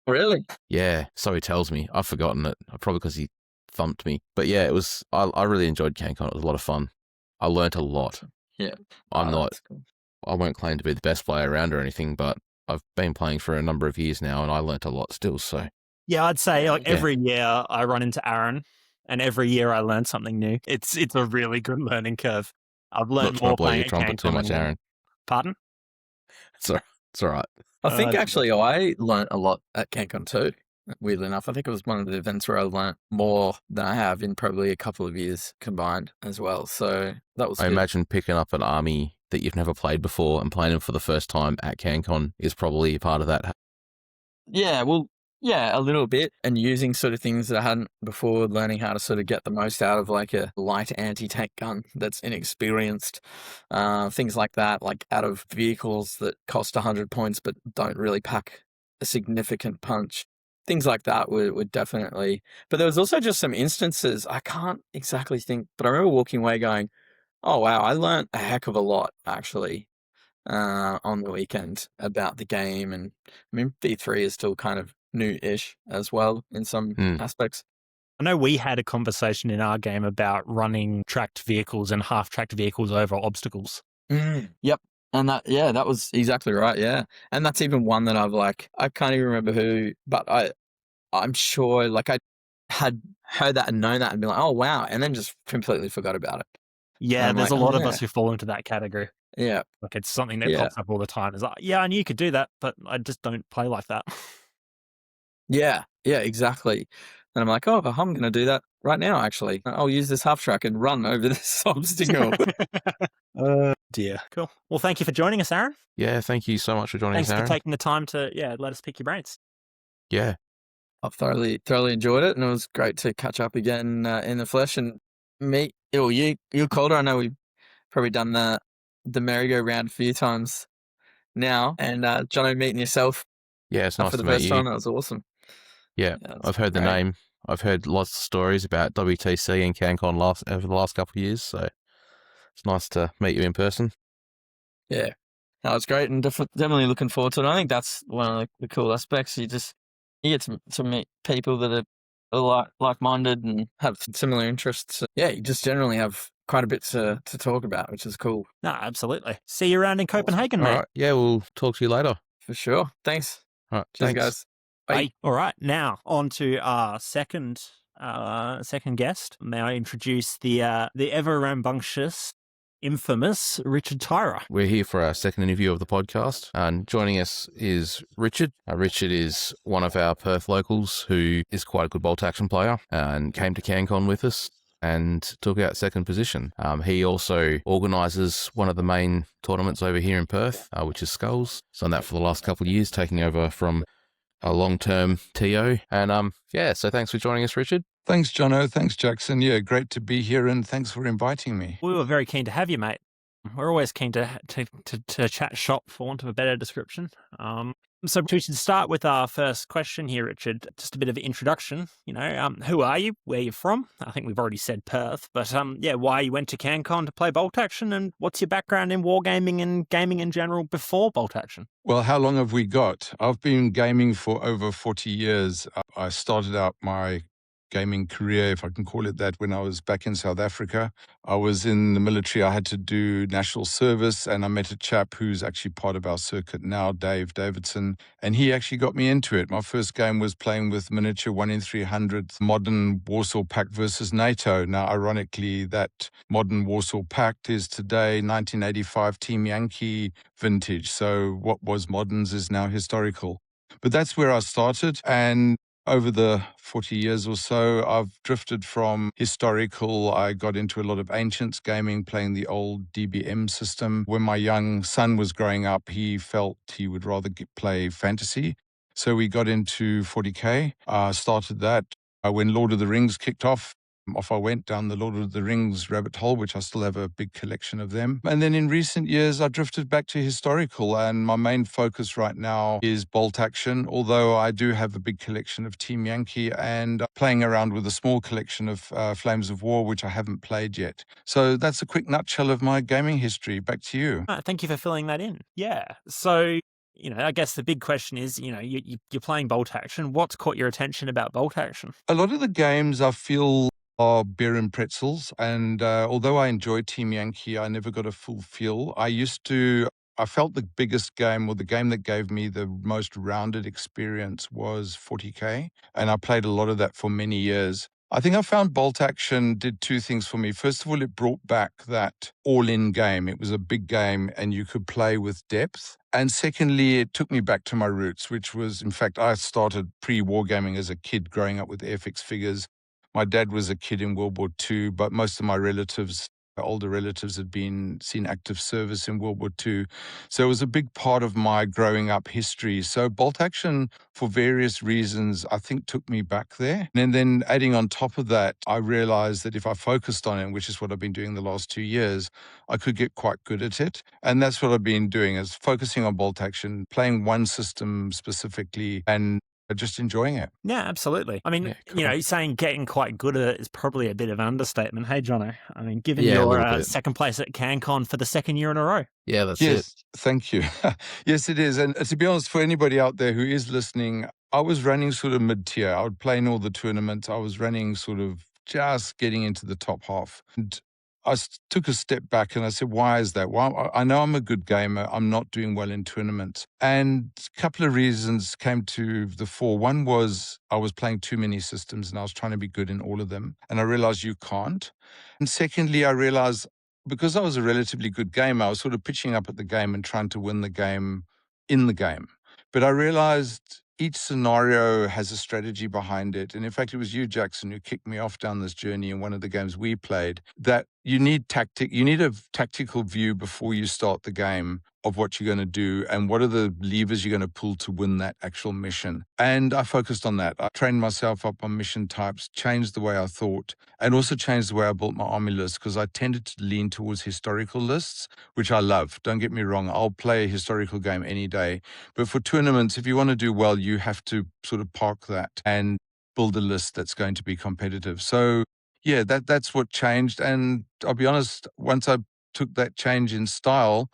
Really? Yeah, so he tells me. I've forgotten it, probably because he thumped me. But yeah, it was. I really enjoyed CanCon. It was a lot of fun. I learnt a lot. Yeah, cool. I won't claim to be the best player around or anything, but I've been playing for a number of years now, and I learnt a lot still. So yeah, I'd say every year I run into Aaron, and every year I learn something new. It's a really good learning curve. I've learned more playing at CanCon too much, Aaron. Pardon? It's all right. I think actually I learnt a lot at CanCon too. Weirdly enough, I think it was one of the events where I learnt more than I have in probably a couple of years combined as well. So that was. I imagine picking up an army that you've never played before and playing them for the first time at CanCon is probably part of that. Yeah, well, yeah, a little bit, and using sort of things that I hadn't before, learning how to sort of get the most out of like a light anti-tank gun that's inexperienced, things like that, like out of vehicles that cost 100 points but don't really pack a significant punch. Things like that were definitely, but there was also just some instances, I can't exactly think, but I remember walking away going, oh wow, I learned a heck of a lot actually. on the weekend about the game. And I mean, V3 is still kind of new-ish as well in some aspects. I know we had a conversation in our game about running tracked vehicles and half-tracked vehicles over obstacles. Yep. And that was exactly right. Yeah. And that's even one that I can't even remember who, but I'm sure I had heard that and known that and been like, oh, wow. And then just completely forgot about it. Yeah, there's a lot of us who fall into that category. Yeah. It's something that pops up all the time. It's like, yeah, I knew you could do that, but I just don't play like that. Yeah, exactly. And I'm like, oh, I'm going to do that right now, actually. I'll use this half track and run over this obstacle. Dear. Cool. Well, thank you for joining us, Aaron. Yeah, thank you so much for joining us, Aaron. Thanks for taking the time to, let us pick your brains. Yeah. I've thoroughly enjoyed it, and it was great to catch up again in the flesh and meet you, Calder. I know we've probably done the merry-go-round a few times now, and Jono, meeting yourself. Yeah, it's nice for to the meet first you. time. That was awesome. Yeah, I've heard the name. I've heard lots of stories about WTC and CanCon over the last couple of years, so it's nice to meet you in person. Yeah, that was great, and definitely looking forward to it. I think that's one of the cool aspects. You get to meet people that are like-minded and have similar interests. Yeah, you just generally have quite a bit to talk about, which is cool. No, absolutely. See you around in Copenhagen, mate. All right. Yeah, we'll talk to you later. For sure. Thanks. All right. Cheers, thanks. guys. Bye. All right. Now on to our second guest. May I introduce the ever rambunctious, infamous Richard Tyra. We're here for our second interview of the podcast, and joining us is Richard. Richard is one of our Perth locals who is quite a good bolt action player and came to CanCon with us and took out second position. He also organises one of the main tournaments over here in Perth, which is Skulls. He's done that for the last couple of years, taking over from a long-term TO. And so thanks for joining us, Richard. Thanks, Jono. Thanks, Jackson. Yeah, great to be here, and thanks for inviting me. We were very keen to have you, mate. We're always keen to chat shop, for want of a better description. So we should start with our first question here, Richard. Just a bit of an introduction. Who are you? Where you're from? I think we've already said Perth, but why you went to CanCon to play bolt action, and what's your background in wargaming and gaming in general before bolt action? Well, how long have we got? I've been gaming for over 40 years. I started out my gaming career, if I can call it that, when I was back in South Africa. I was in the military. I had to do national service, and I met a chap who's actually part of our circuit now, Dave Davidson, and he actually got me into it. My first game was playing with miniature 1 in 300 modern Warsaw Pact versus NATO. Now, ironically, that modern Warsaw Pact is today 1985 Team Yankee vintage. So what was moderns is now historical. But that's where I started, and over the 40 years or so, I've drifted from historical. I got into a lot of ancients gaming, playing the old DBM system. When my young son was growing up, he felt he would rather play fantasy. So we got into 40K, started that. When Lord of the Rings kicked off I went down the Lord of the Rings rabbit hole, which I still have a big collection of them. And then in recent years, I drifted back to historical, and my main focus right now is bolt action, although I do have a big collection of Team Yankee and playing around with a small collection of Flames of War, which I haven't played yet. So that's a quick nutshell of my gaming history. Back to you. Thank you for filling that in. Yeah. So, I guess the big question is, you're playing bolt action. What's caught your attention about bolt action? A lot of the games I feel are beer and pretzels. And although I enjoyed Team Yankee, I never got a full feel. I felt the biggest game, or the game that gave me the most rounded experience, was 40K. And I played a lot of that for many years. I think I found bolt action did two things for me. First of all, it brought back that all-in game. It was a big game and you could play with depth. And secondly, it took me back to my roots, which was, in fact, I started pre-wargaming as a kid growing up with Airfix figures. My dad was a kid in World War II, but most of my older relatives had seen active service in World War II. So it was a big part of my growing up history. So bolt action, for various reasons, I think took me back there. And then adding on top of that, I realized that if I focused on it, which is what I've been doing the last 2 years, I could get quite good at it. And that's what I've been doing, is focusing on bolt action, playing one system specifically, and just enjoying it. Yeah, absolutely. I mean, Yeah, cool. saying getting quite good at it is probably a bit of an understatement. Hey, Jono, I mean, given Yeah, a your little bit. second place at CanCon for the second year in a row. Yeah, that's it. Yes, thank you. Yes, it is. And to be honest, for anybody out there who is listening, I was running sort of mid-tier. I would play in all the tournaments. I was running sort of just getting into the top half. And took a step back and I said, why is that? Well, I know I'm a good gamer. I'm not doing well in tournaments. And a couple of reasons came to the fore. One was I was playing too many systems and I was trying to be good in all of them. And I realized you can't. And secondly, I realized because I was a relatively good gamer, I was sort of pitching up at the game and trying to win the game in the game. But I realized each scenario has a strategy behind it. And in fact, it was you, Jackson, who kicked me off down this journey in one of the games we played, that you need a tactical view before you start the game of what you're going to do and what are the levers you're going to pull to win that actual mission. And I focused on that. I trained myself up on mission types, changed the way I thought, and also changed the way I built my army list because I tended to lean towards historical lists, which I love. Don't get me wrong. I'll play a historical game any day. But for tournaments, if you want to do well, you have to sort of park that and build a list that's going to be competitive. So yeah, that's what changed. And I'll be honest, once I took that change in style,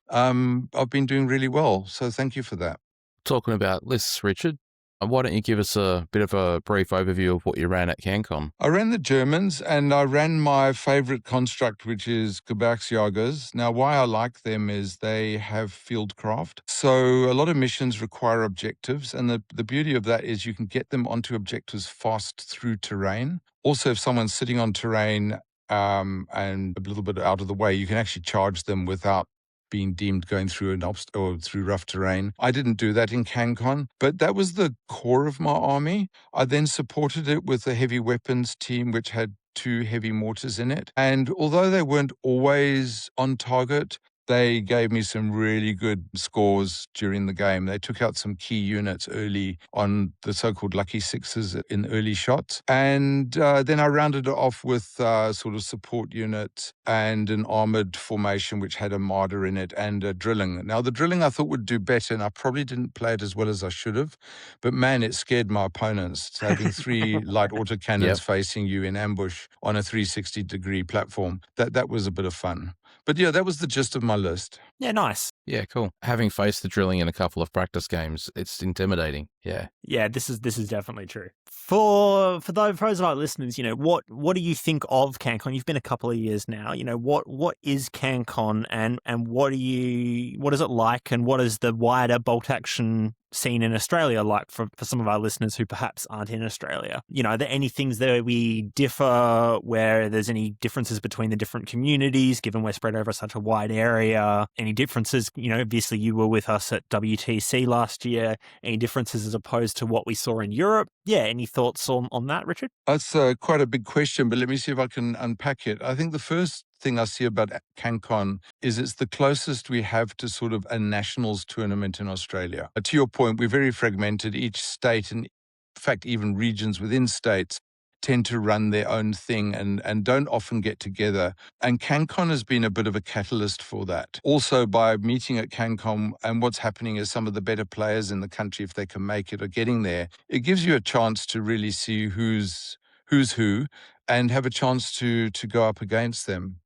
I've been doing really well. So thank you for that. Talking about lists, Richard, why don't you give us a bit of a brief overview of what you ran at CanCon? I ran the Germans and I ran my favorite construct, which is Gebirgsjagers. Now, why I like them is they have fieldcraft. So a lot of missions require objectives. And the beauty of that is you can get them onto objectives fast through terrain. Also, if someone's sitting on terrain and a little bit out of the way, you can actually charge them without being deemed going through an obstacle or through rough terrain. I didn't do that in CanCon, but that was the core of my army. I then supported it with a heavy weapons team, which had 2 heavy mortars in it. And although they weren't always on target, they gave me some really good scores during the game. They took out some key units early on the so-called lucky sixes in early shots. And then I rounded it off with sort of support units and an armored formation, which had a marder in it and a drilling. Now, the drilling I thought would do better, and I probably didn't play it as well as I should have. But man, it scared my opponents, having 3 light autocannons facing you in ambush on a 360-degree platform. That was a bit of fun. But yeah, that was the gist of my list. Yeah, nice. Yeah, cool. Having faced the drilling in a couple of practice games, it's intimidating. Yeah. Yeah, this is definitely true. For those of our listeners, what do you think of CanCon? You've been a couple of years now. What is CanCon and what is it like, and what is the wider bolt action scene in Australia like for some of our listeners who perhaps aren't in Australia? Are there any things that we differ, where there's any differences between the different communities, given we're spread over such a wide area? Any differences, obviously you were with us at WTC last year. Any differences as opposed to what we saw in Europe? Yeah, any thoughts on that, Richard? That's quite a big question, but let me see if I can unpack it. I think the first thing I see about CanCon is it's the closest we have to sort of a nationals tournament in Australia. To your point, we're very fragmented. Each state, and in fact, even regions within states, tend to run their own thing and don't often get together. And CanCon has been a bit of a catalyst for that. Also, by meeting at CanCon, and what's happening is some of the better players in the country, if they can make it, are getting there. It gives you a chance to really see who's who and have a chance to go up against them.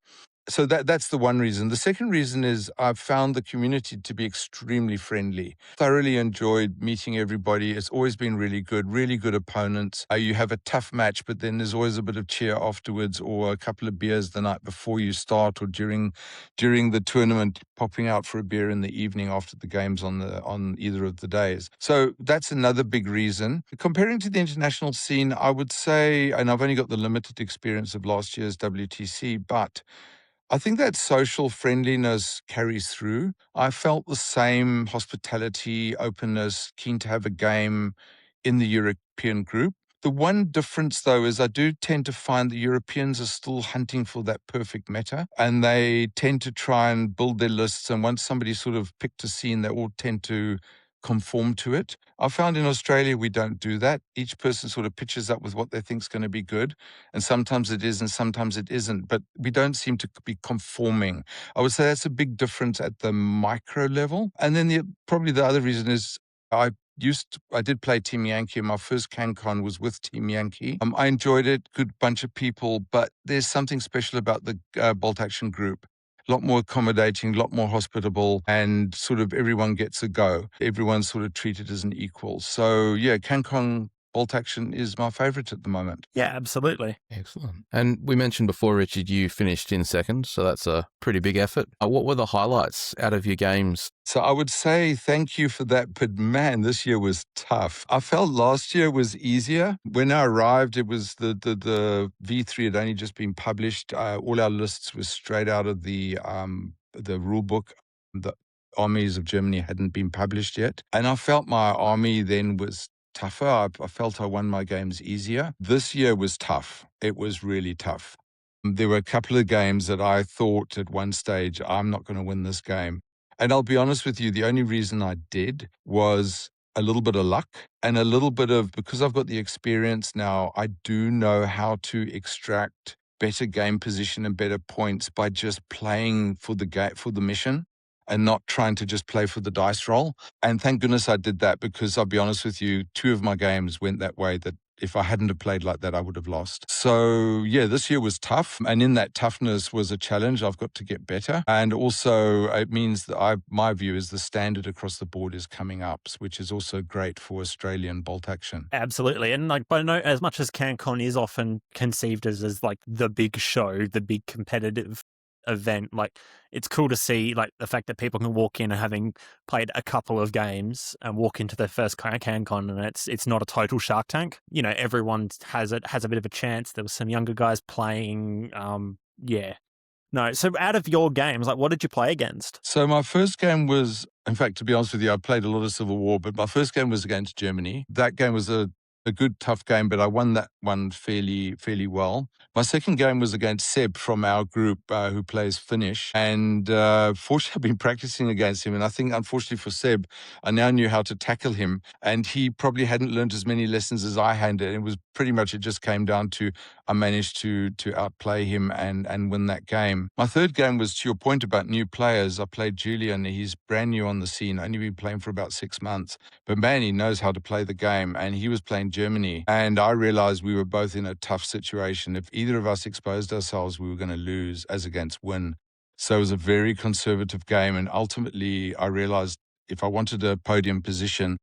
So that's the one reason. The second reason is I've found the community to be extremely friendly. Thoroughly enjoyed meeting everybody. It's always been really good opponents. You have a tough match, but then there's always a bit of cheer afterwards, or a couple of beers the night before you start, or during the tournament, popping out for a beer in the evening after the games on either of the days. So that's another big reason. Comparing to the international scene, I would say, and I've only got the limited experience of last year's WTC, but I think that social friendliness carries through. I felt the same hospitality, openness, keen to have a game in the European group. The one difference, though, is I do tend to find the Europeans are still hunting for that perfect meta, and they tend to try and build their lists. And once somebody sort of picked a scene, they all tend to conform to it. I found in Australia we don't do that. Each person sort of pitches up with what they think is going to be good, and sometimes it is and sometimes it isn't, but we don't seem to be conforming. I would say that's a big difference at the micro level. And then probably the other reason is I I did play Team Yankee, and my first CanCon was with Team Yankee. I enjoyed it, good bunch of people, but there's something special about the Bolt Action group. A lot more accommodating, a lot more hospitable, and sort of everyone gets a go. Everyone's sort of treated as an equal. So yeah, CanCon Bolt Action is my favorite at the moment. Yeah, absolutely. Excellent. And we mentioned before, Richard, you finished in second, so that's a pretty big effort. What were the highlights out of your games? So I would say thank you for that, but man, this year was tough. I felt last year was easier. When I arrived, it was the V3 had only just been published. All our lists were straight out of the rule book. The armies of Germany hadn't been published yet, and I felt my army then was tougher. I felt I won my games easier. This year was tough. It was really tough. There were a couple of games that I thought at one stage, I'm not going to win this game. And I'll be honest with you, the only reason I did was a little bit of luck and a little bit of, because I've got the experience now, I do know how to extract better game position and better points by just playing for the mission and not trying to just play for the dice roll. And thank goodness I did that, because I'll be honest with you, 2 of my games went that way, that if I hadn't have played like that, I would have lost. So yeah, this year was tough. And in that toughness was a challenge. I've got to get better. And also it means that my view is the standard across the board is coming up, which is also great for Australian Bolt Action. Absolutely. And like, but no, as much as CanCon is often conceived as like the big show, the big competitive event, like it's cool to see like the fact that people can walk in and having played a couple of games and walk into their first CanCon and it's not a total Shark Tank. You know, everyone has a bit of a chance. There was some younger guys playing. Yeah. No, so out of your games, like what did you play against? So my first game was, in fact, to be honest with you, I played a lot of Civil War, but my first game was against Germany. That game was a good, tough game, but I won that one fairly well. My second game was against Seb from our group who plays Finnish. And fortunately, I've been practicing against him. And I think, unfortunately for Seb, I now knew how to tackle him. And he probably hadn't learned as many lessons as I had. It was pretty much, it just came down to I managed to outplay him and win that game. My third game was, to your point about new players, I played Julian. He's brand new on the scene, only been playing for about 6 months. But man, he knows how to play the game. And he was playing Germany. And I realized we were both in a tough situation. If either of us exposed ourselves, we were going to lose as against win. So it was a very conservative game. And ultimately, I realized if I wanted a podium position,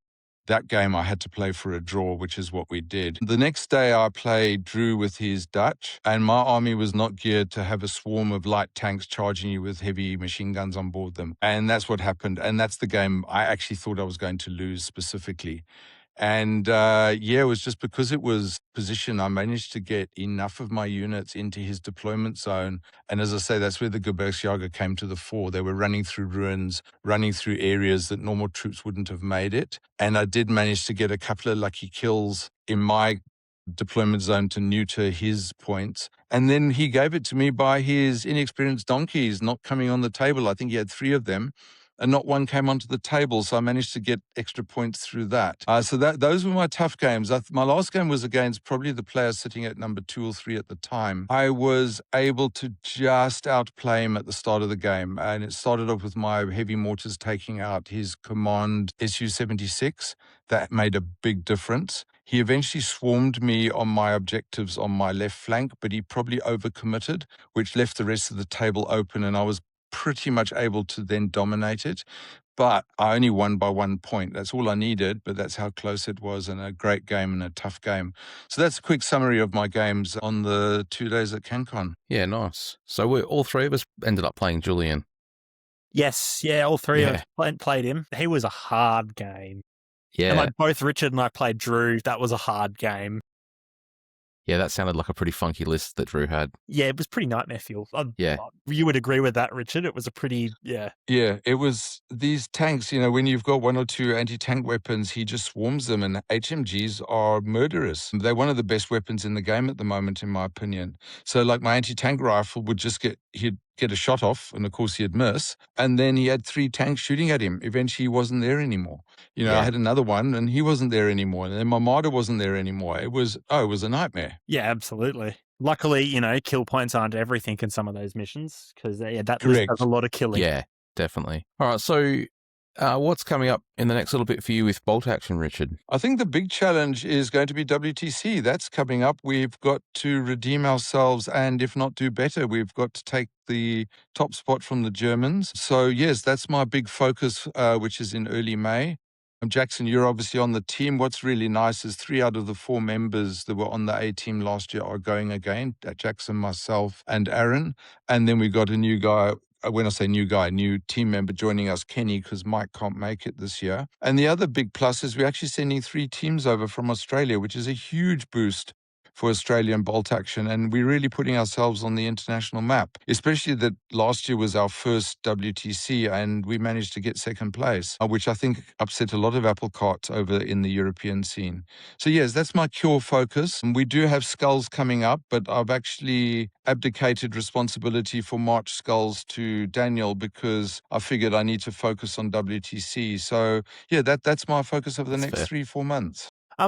that game I had to play for a draw, which is what we did. The next day I played Drew with his Dutch, and my army was not geared to have a swarm of light tanks charging you with heavy machine guns on board them. And that's what happened. And that's the game I actually thought I was going to lose specifically. And it was just because it was position, I managed to get enough of my units into his deployment zone. And as I say, that's where the Gebirgsjäger came to the fore. They were running through ruins, running through areas that normal troops wouldn't have made it. And I did manage to get a couple of lucky kills in my deployment zone to neuter his points. And then he gave it to me by his inexperienced donkeys not coming on the table. I think he had 3 of them. And not one came onto the table, so I managed to get extra points through that. So those were my tough games. My last game was against probably the player sitting at number 2 or 3 at the time. I was able to just outplay him at the start of the game, and it started off with my heavy mortars taking out his command Su-76. That made a big difference. He eventually swarmed me on my objectives on my left flank, but he probably overcommitted, which left the rest of the table open, and I was pretty much able to then dominate it. But I only won by 1 point. That's all I needed, but that's how close it was, and a great game and a tough game. So that's a quick summary of my games on the 2 days at CanCon. Yeah, nice. So all 3 of us ended up playing Julian. Yes, yeah, all 3 of us played him. He was a hard game. Yeah. And like both Richard and I played Drew. That was a hard game. Yeah, that sounded like a pretty funky list that Drew had. Yeah, it was pretty nightmare fuel. Yeah. You would agree with that, Richard? It was a pretty, Yeah, it was these tanks, when you've got 1 or 2 anti-tank weapons, he just swarms them, and HMGs are murderous. They're one of the best weapons in the game at the moment, in my opinion. So like my anti-tank rifle would just he'd get a shot off, and of course he'd miss, and then he had 3 tanks shooting at him. Eventually he wasn't there anymore. I had another one and he wasn't there anymore, and then my martyr wasn't there anymore. It was a nightmare. Yeah, absolutely. Luckily, kill points aren't everything in some of those missions, because that list Correct. does a lot of killing. Yeah, definitely. All right, so What's coming up in the next little bit for you with bolt action, Richard? I think the big challenge is going to be WTC. That's coming up. We've got to redeem ourselves and, if not do better, we've got to take the top spot from the Germans. So, yes, that's my big focus, which is in early May. Jackson, you're obviously on the team. What's really nice is 3 out of the 4 members that were on the A team last year are going again. Jackson, myself, and Aaron. And then we got a new guy. When I say new guy, new team member joining us, Kenny, because Mike can't make it this year. And the other big plus is we're actually sending 3 teams over from Australia, which is a huge boost for Australian bolt action. And we're really putting ourselves on the international map, especially that last year was our first WTC and we managed to get second place, which I think upset a lot of apple carts over in the European scene. So yes, that's my core focus. And we do have skulls coming up, but I've actually abdicated responsibility for March skulls to Daniel because I figured I need to focus on WTC. So yeah, that's my focus over the next fair. 3-4 months.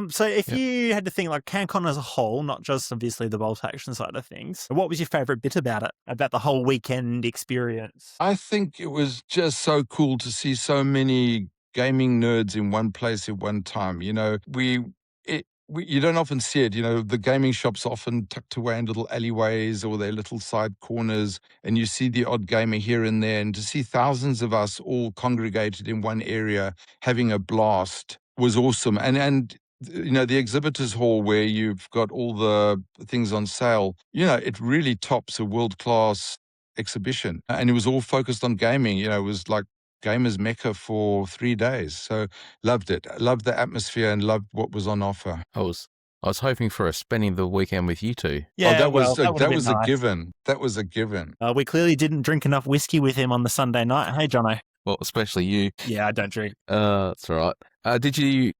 So if you had to think like CanCon as a whole, not just obviously the bolt action side of things, what was your favorite bit about it, about the whole weekend experience? I think it was just so cool to see so many gaming nerds in one place at one time. You know, you don't often see it. You know, the gaming shops often tucked away in little alleyways or their little side corners, and you see the odd gamer here and there. And to see thousands of us all congregated in one area having a blast was awesome. And you know, the exhibitors hall where you've got all the things on sale, you know, it really tops a world-class exhibition. And it was all focused on gaming. You know, it was like gamers mecca for 3 days. So loved it. Loved the atmosphere and loved what was on offer. I was hoping for a spending the weekend with you two. Yeah, that was would've that been was a nice. given. That was a given. We clearly didn't drink enough whiskey with him on the Sunday night. Hey, Jono. Well, especially you. Yeah, I don't drink. That's all right. Did you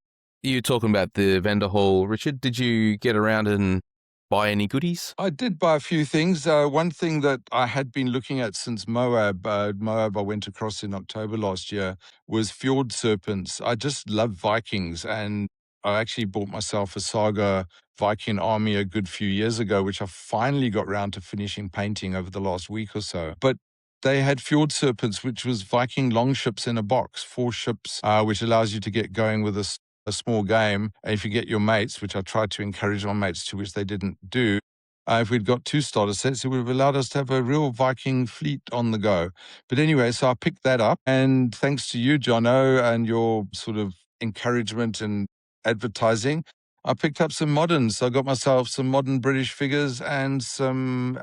talking about the vendor hall, Richard? Did you get around and buy any goodies? I did buy a few things. One thing that I had been looking at since Moab I went across in October last year, was fjord serpents. I just love Vikings, and I actually bought myself a Saga Viking army a good few years ago, which I finally got round to finishing painting over the last week or so. But they had fjord serpents, which was Viking longships in a box, 4 ships, which allows you to get going with a small game. And if you get your mates, which I tried to encourage my mates to, which they didn't do, if we'd got 2 starter sets, it would have allowed us to have a real Viking fleet on the go. But anyway, so I picked that up. And thanks to you, Jono, and your sort of encouragement and advertising, I picked up some moderns. So I got myself some modern British figures and some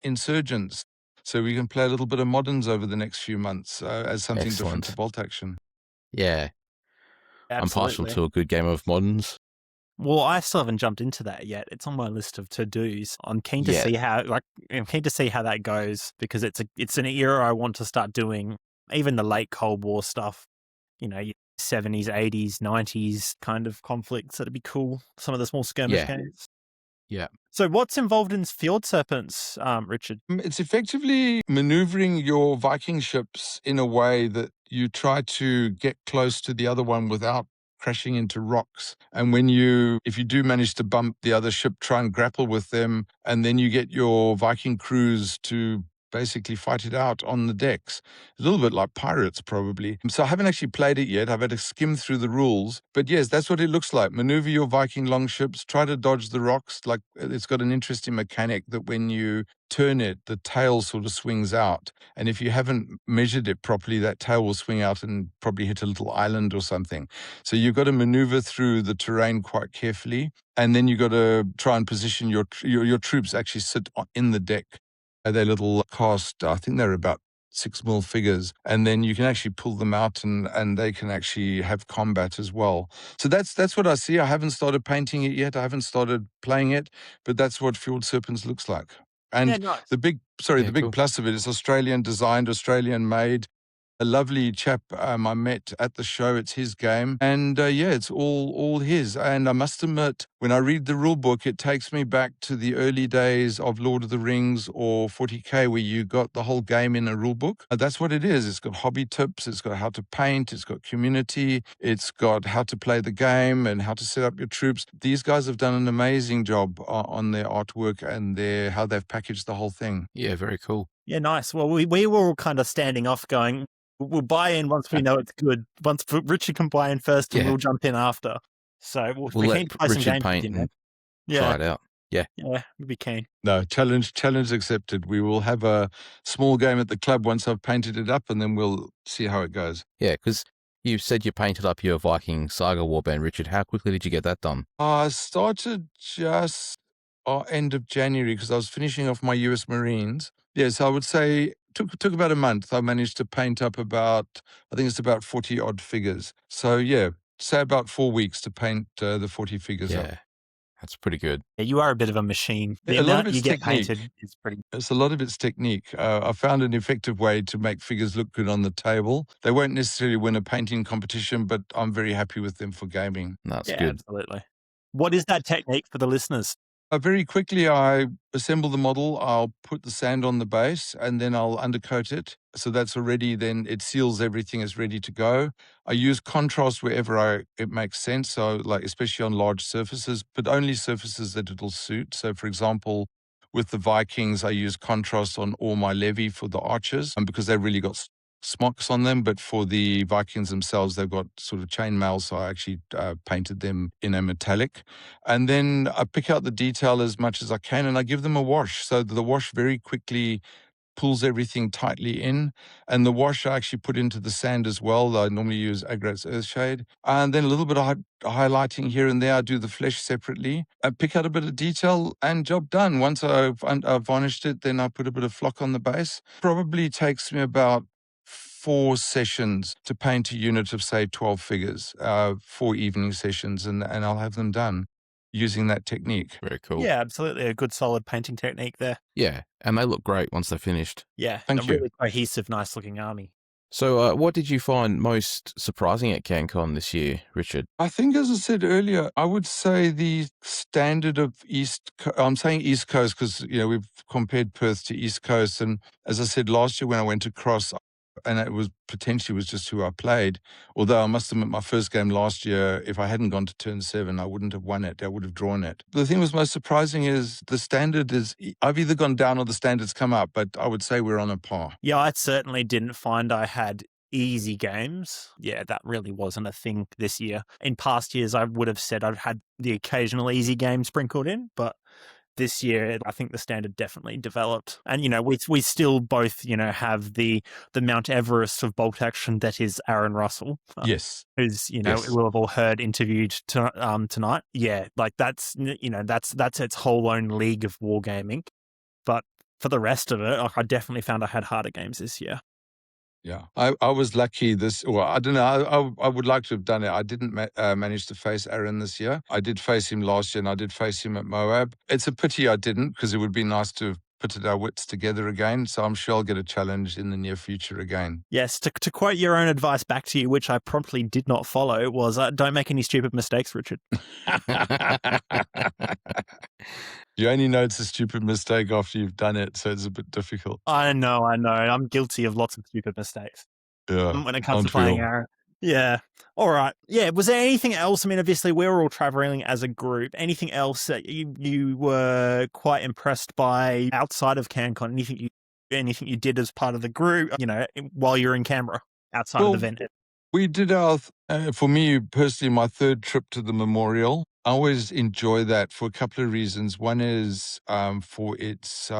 insurgents. So we can play a little bit of moderns over the next few months as something different to bolt action. Yeah. Absolutely. I'm partial to a good game of moderns. Well, I still haven't jumped into that yet. It's on my list of to-dos. I'm keen to see how that goes, because it's an era I want to start doing. Even the late Cold War stuff, you know, 70s, 80s, 90s kind of conflicts. That'd be cool. Some of the small skirmish games. Yeah. So what's involved in fjord serpents, Richard? It's effectively maneuvering your Viking ships in a way that you try to get close to the other one without crashing into rocks. And if you do manage to bump the other ship, try and grapple with them, and then you get your Viking crews to basically fight it out on the decks. A little bit like pirates, probably. So I haven't actually played it yet. I've had to skim through the rules. But yes, that's what it looks like. Maneuver your Viking longships, try to dodge the rocks. Like, it's got an interesting mechanic that when you turn it, the tail sort of swings out. And if you haven't measured it properly, that tail will swing out and probably hit a little island or something. So you've got to maneuver through the terrain quite carefully. And then you've got to try and position your troops actually sit in the deck. They're little cast, I think they're about 6 mil figures, and then you can actually pull them out and they can actually have combat as well. So that's what I see. I haven't started painting it yet. I haven't started playing it, but that's what Fjord Serpents looks like. And nice. the big plus of it is Australian designed, Australian made. A lovely chap I met at the show. It's his game. And it's all his. And I must admit, when I read the rule book, it takes me back to the early days of Lord of the Rings or 40K, where you got the whole game in a rule book. That's what it is. It's got hobby tips. It's got how to paint. It's got community. It's got how to play the game and how to set up your troops. These guys have done an amazing job on their artwork and how they've packaged the whole thing. Yeah, very cool. Yeah, nice. Well, we were all kind of standing off going, We'll buy in once we know it's good. Once Richard can buy in first, and Yeah. we'll jump in after. So We'll we're let keen to play some Richard games with paint you, man. and Yeah, try it out. Yeah. yeah, we'd be keen. No, challenge accepted. We will have a small game at the club once I've painted it up, and then we'll see how it goes. Yeah, because you said you painted up your Viking Saga warband, Richard. How quickly did you get that done? I started just end of January because I was finishing off my US Marines. Yes, I would say took about a month. I managed to paint up I think it's about 40 odd figures. So yeah, say about 4 weeks to paint the 40 figures up. Yeah, that's pretty good. Yeah, you are a bit of a machine. The A lot of amount it's you get technique. painted is pretty. It's a lot of its technique. I found an effective way to make figures look good on the table. They won't necessarily win a painting competition, but I'm very happy with them for gaming. That's Yeah, good. absolutely. What is that technique for the listeners? Very quickly, I assemble the model. I'll put the sand on the base and then I'll undercoat it. So that's already, then it seals everything, it's ready to go. I use contrast wherever it makes sense. So like, especially on large surfaces, but only surfaces that it'll suit. So for example, with the Vikings, I use contrast on all my levy for the archers because they've really got smocks on them. But for the Vikings themselves, they've got sort of chainmail. So I actually painted them in a metallic. And then I pick out the detail as much as I can and I give them a wash. So the wash very quickly pulls everything tightly in. And the wash I actually put into the sand as well. I normally use Agrat's Earthshade. And then a little bit of highlighting here and there. I do the flesh separately. I pick out a bit of detail and job done. Once I've varnished it, then I put a bit of flock on the base. Probably takes me about 4 sessions to paint a unit of, say, 12 figures, 4 evening sessions, and I'll have them done using that technique. Very cool. Yeah, absolutely. A good solid painting technique there. Yeah, and they look great once they're finished. Yeah, Thank a you. really cohesive, nice looking army. So what did you find most surprising at CanCon this year, Richard? I think, as I said earlier, I would say the standard of I'm saying East Coast because, we've compared Perth to East Coast. And as I said, last year when I went across, and it was potentially just who I played. Although I must admit, my first game last year, if I hadn't gone to turn 7, I wouldn't have won it. I would have drawn it. The thing that was most surprising is the standard is, I've either gone down or the standards come up, but I would say we're on a par. Yeah, I certainly didn't find I had easy games. Yeah, that really wasn't a thing this year. In past years, I would have said I've had the occasional easy game sprinkled in, but this year, I think the standard definitely developed. And, we still both, have the Mount Everest of bolt action that is Aaron Russell. Yes. Who's, Yes. we'll have all heard interviewed tonight. Yeah, like that's its whole own league of wargaming. But for the rest of it, I definitely found I had harder games this year. Yeah, I was lucky I don't know, I would like to have done it. I didn't manage to face Aaron this year. I did face him last year and I did face him at Moab. It's a pity I didn't because it would be nice to have put our wits together again. So I'm sure I'll get a challenge in the near future again. Yes, to quote your own advice back to you, which I promptly did not follow, was don't make any stupid mistakes, Richard. You only know it's a stupid mistake after you've done it, so it's a bit difficult. I know. I'm guilty of lots of stupid mistakes. Yeah, when it comes to playing Aaron. Yeah. All right. Yeah. Was there anything else? I mean, obviously, we were all traveling as a group. Anything else that you were quite impressed by outside of CanCon? Anything you did as part of the group, while you're in Canberra outside of the event? We did for me personally, my 3rd trip to the memorial. I always enjoy that for a couple of reasons. One is for its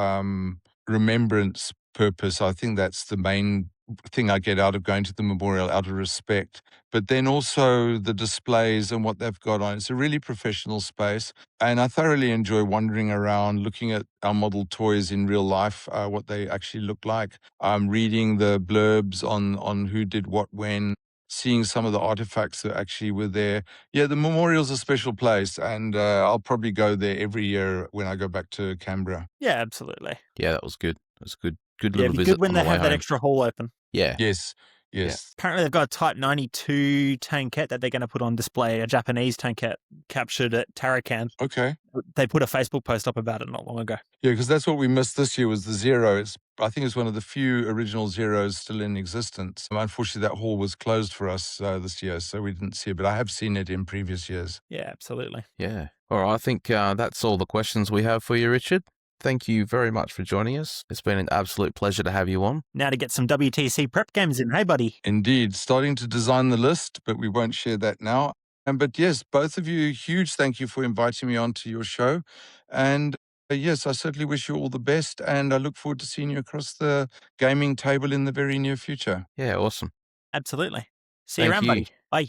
remembrance purpose. I think that's the main thing I get out of going to the memorial, out of respect. But then also the displays and what they've got on. It's a really professional space. And I thoroughly enjoy wandering around, looking at our model toys in real life, what they actually look like. Reading the blurbs on who did what when. Seeing some of the artifacts that actually were there. Yeah, the memorial's a special place, and I'll probably go there every year when I go back to Canberra. Yeah, absolutely. Yeah, that was good. It was good. Good Yeah, little it'd be visit. good when they have that extra hall open. Yeah. Yes. Yeah. Apparently, they've got a Type 92 tankette that they're going to put on display, a Japanese tankette captured at Tarakan. Okay. They put a Facebook post up about it not long ago. Yeah, because that's what we missed this year was the Zero. I think it's one of the few original Zeros still in existence. Unfortunately, that hall was closed for us this year, so we didn't see it, but I have seen it in previous years. Yeah, absolutely. Yeah. All right, I think that's all the questions we have for you, Richard. thank you very much for joining us. It's been an absolute pleasure to have you on. Now to get some WTC prep games in. Hey, buddy. Indeed, starting to design the list, but we won't share that now. But yes, both of you, huge thank you for inviting me onto your show. And yes, I certainly wish you all the best. And I look forward to seeing you across the gaming table in the very near future. Yeah, awesome. Absolutely. See you Thank around, you. buddy. Bye.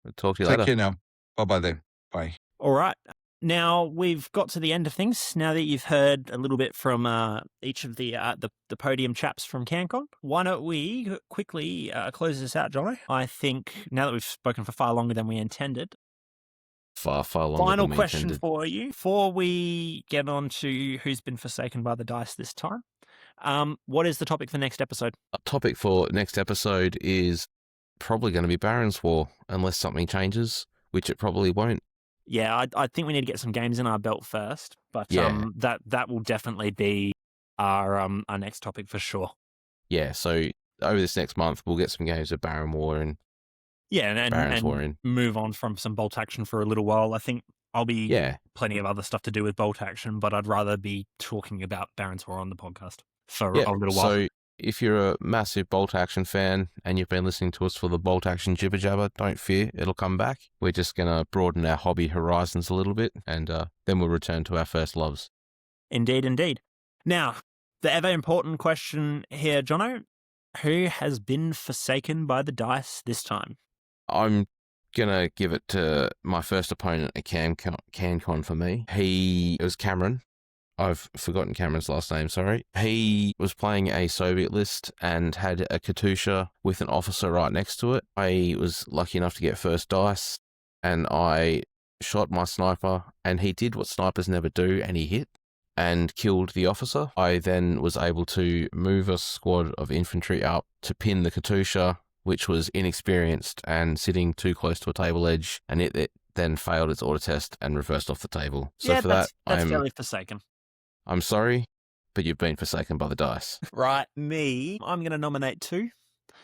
We'll talk to you Take later. care now. Bye-bye then. Bye. All right. Now we've got to the end of things. Now that you've heard a little bit from each of the podium chaps from CanCon, why don't we quickly close this out, Jono? I think now that we've spoken for far longer than we intended. Far longer Final than we question intended. for you before we get on to who's been forsaken by the dice this time. What is the topic for next episode? A topic for next episode is probably going to be Baron's War, unless something changes, which it probably won't. Yeah, I think we need to get some games in our belt first, but Yeah. that will definitely be our next topic for sure. Yeah, so over this next month, we'll get some games of Baron War and Yeah, Baron's War and in. move on from some bolt action for a little while. I think I'll be Yeah, plenty of other stuff to do with bolt action, but I'd rather be talking about Baron's War on the podcast for yeah. a little while. So if you're a massive bolt action fan and you've been listening to us for the bolt action jibber jabber, don't fear, it'll come back. We're just going to broaden our hobby horizons a little bit, and then we'll return to our first loves. Indeed. Now, the ever important question here, Jono, who has been forsaken by the dice this time? I'm going to give it to my first opponent at CanCon for me. It was Cameron. I've forgotten Cameron's last name, sorry. He was playing a Soviet list and had a Katusha with an officer right next to it. I was lucky enough to get first dice, and I shot my sniper, and he did what snipers never do, and he hit and killed the officer. I then was able to move a squad of infantry up to pin the Katusha, which was inexperienced and sitting too close to a table edge, and it then failed its auto test and reversed off the table. So yeah, for that's that, fairly forsaken. I'm sorry, but you've been forsaken by the dice. Right, me, I'm going to nominate two.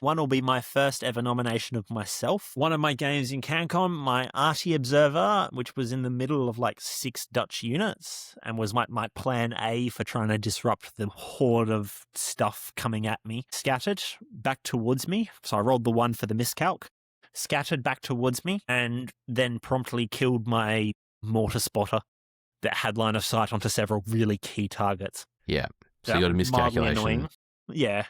One will be my first ever nomination of myself. One of my games in CanCon, my Arty Observer, which was in the middle of like 6 Dutch units and was my plan A for trying to disrupt the horde of stuff coming at me, scattered back towards me. So I rolled the 1 for the miscalc, scattered back towards me, and then promptly killed my mortar spotter that had line of sight onto several really key targets. Yeah. So you That got a was mildly annoying. miscalculation. Yeah.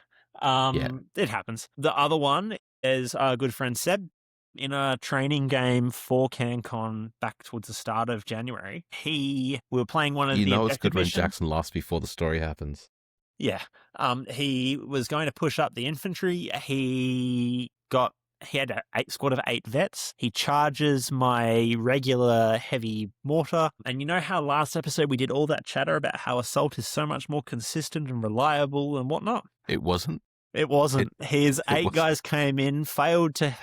It happens. The other one is our good friend Seb in a training game for CanCon back towards the start of January. We were playing one of You the know it's objective good when missions. Jackson laughs before the story happens. Yeah. He was going to push up the infantry. He had a squad of 8 vets. He charges my regular heavy mortar. And you know how last episode we did all that chatter about how assault is so much more consistent and reliable and whatnot? It wasn't. It wasn't. His 8 wasn't. guys came in, failed to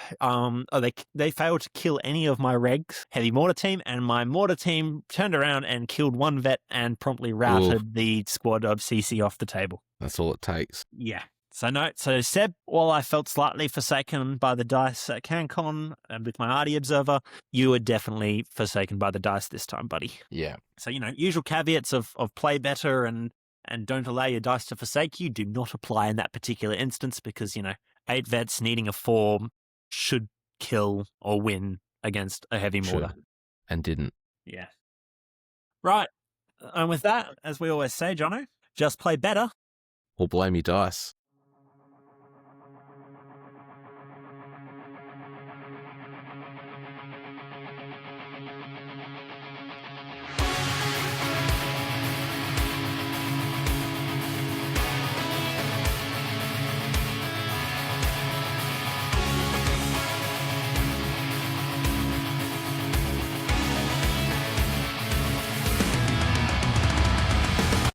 they failed to kill any of my regs heavy mortar team, and my mortar team turned around and killed 1 vet and promptly routed the squad of CC off the table. That's all it takes. Yeah. So Seb, while I felt slightly forsaken by the dice at CanCon and with my Arty Observer, you were definitely forsaken by the dice this time, buddy. Yeah. So, usual caveats of play better and don't allow your dice to forsake you do not apply in that particular instance because, 8 vets needing a 4 should kill or win against a heavy mortar. Should. And didn't. Yeah. Right. And with that, as we always say, Jono, just play better. Or blame your dice.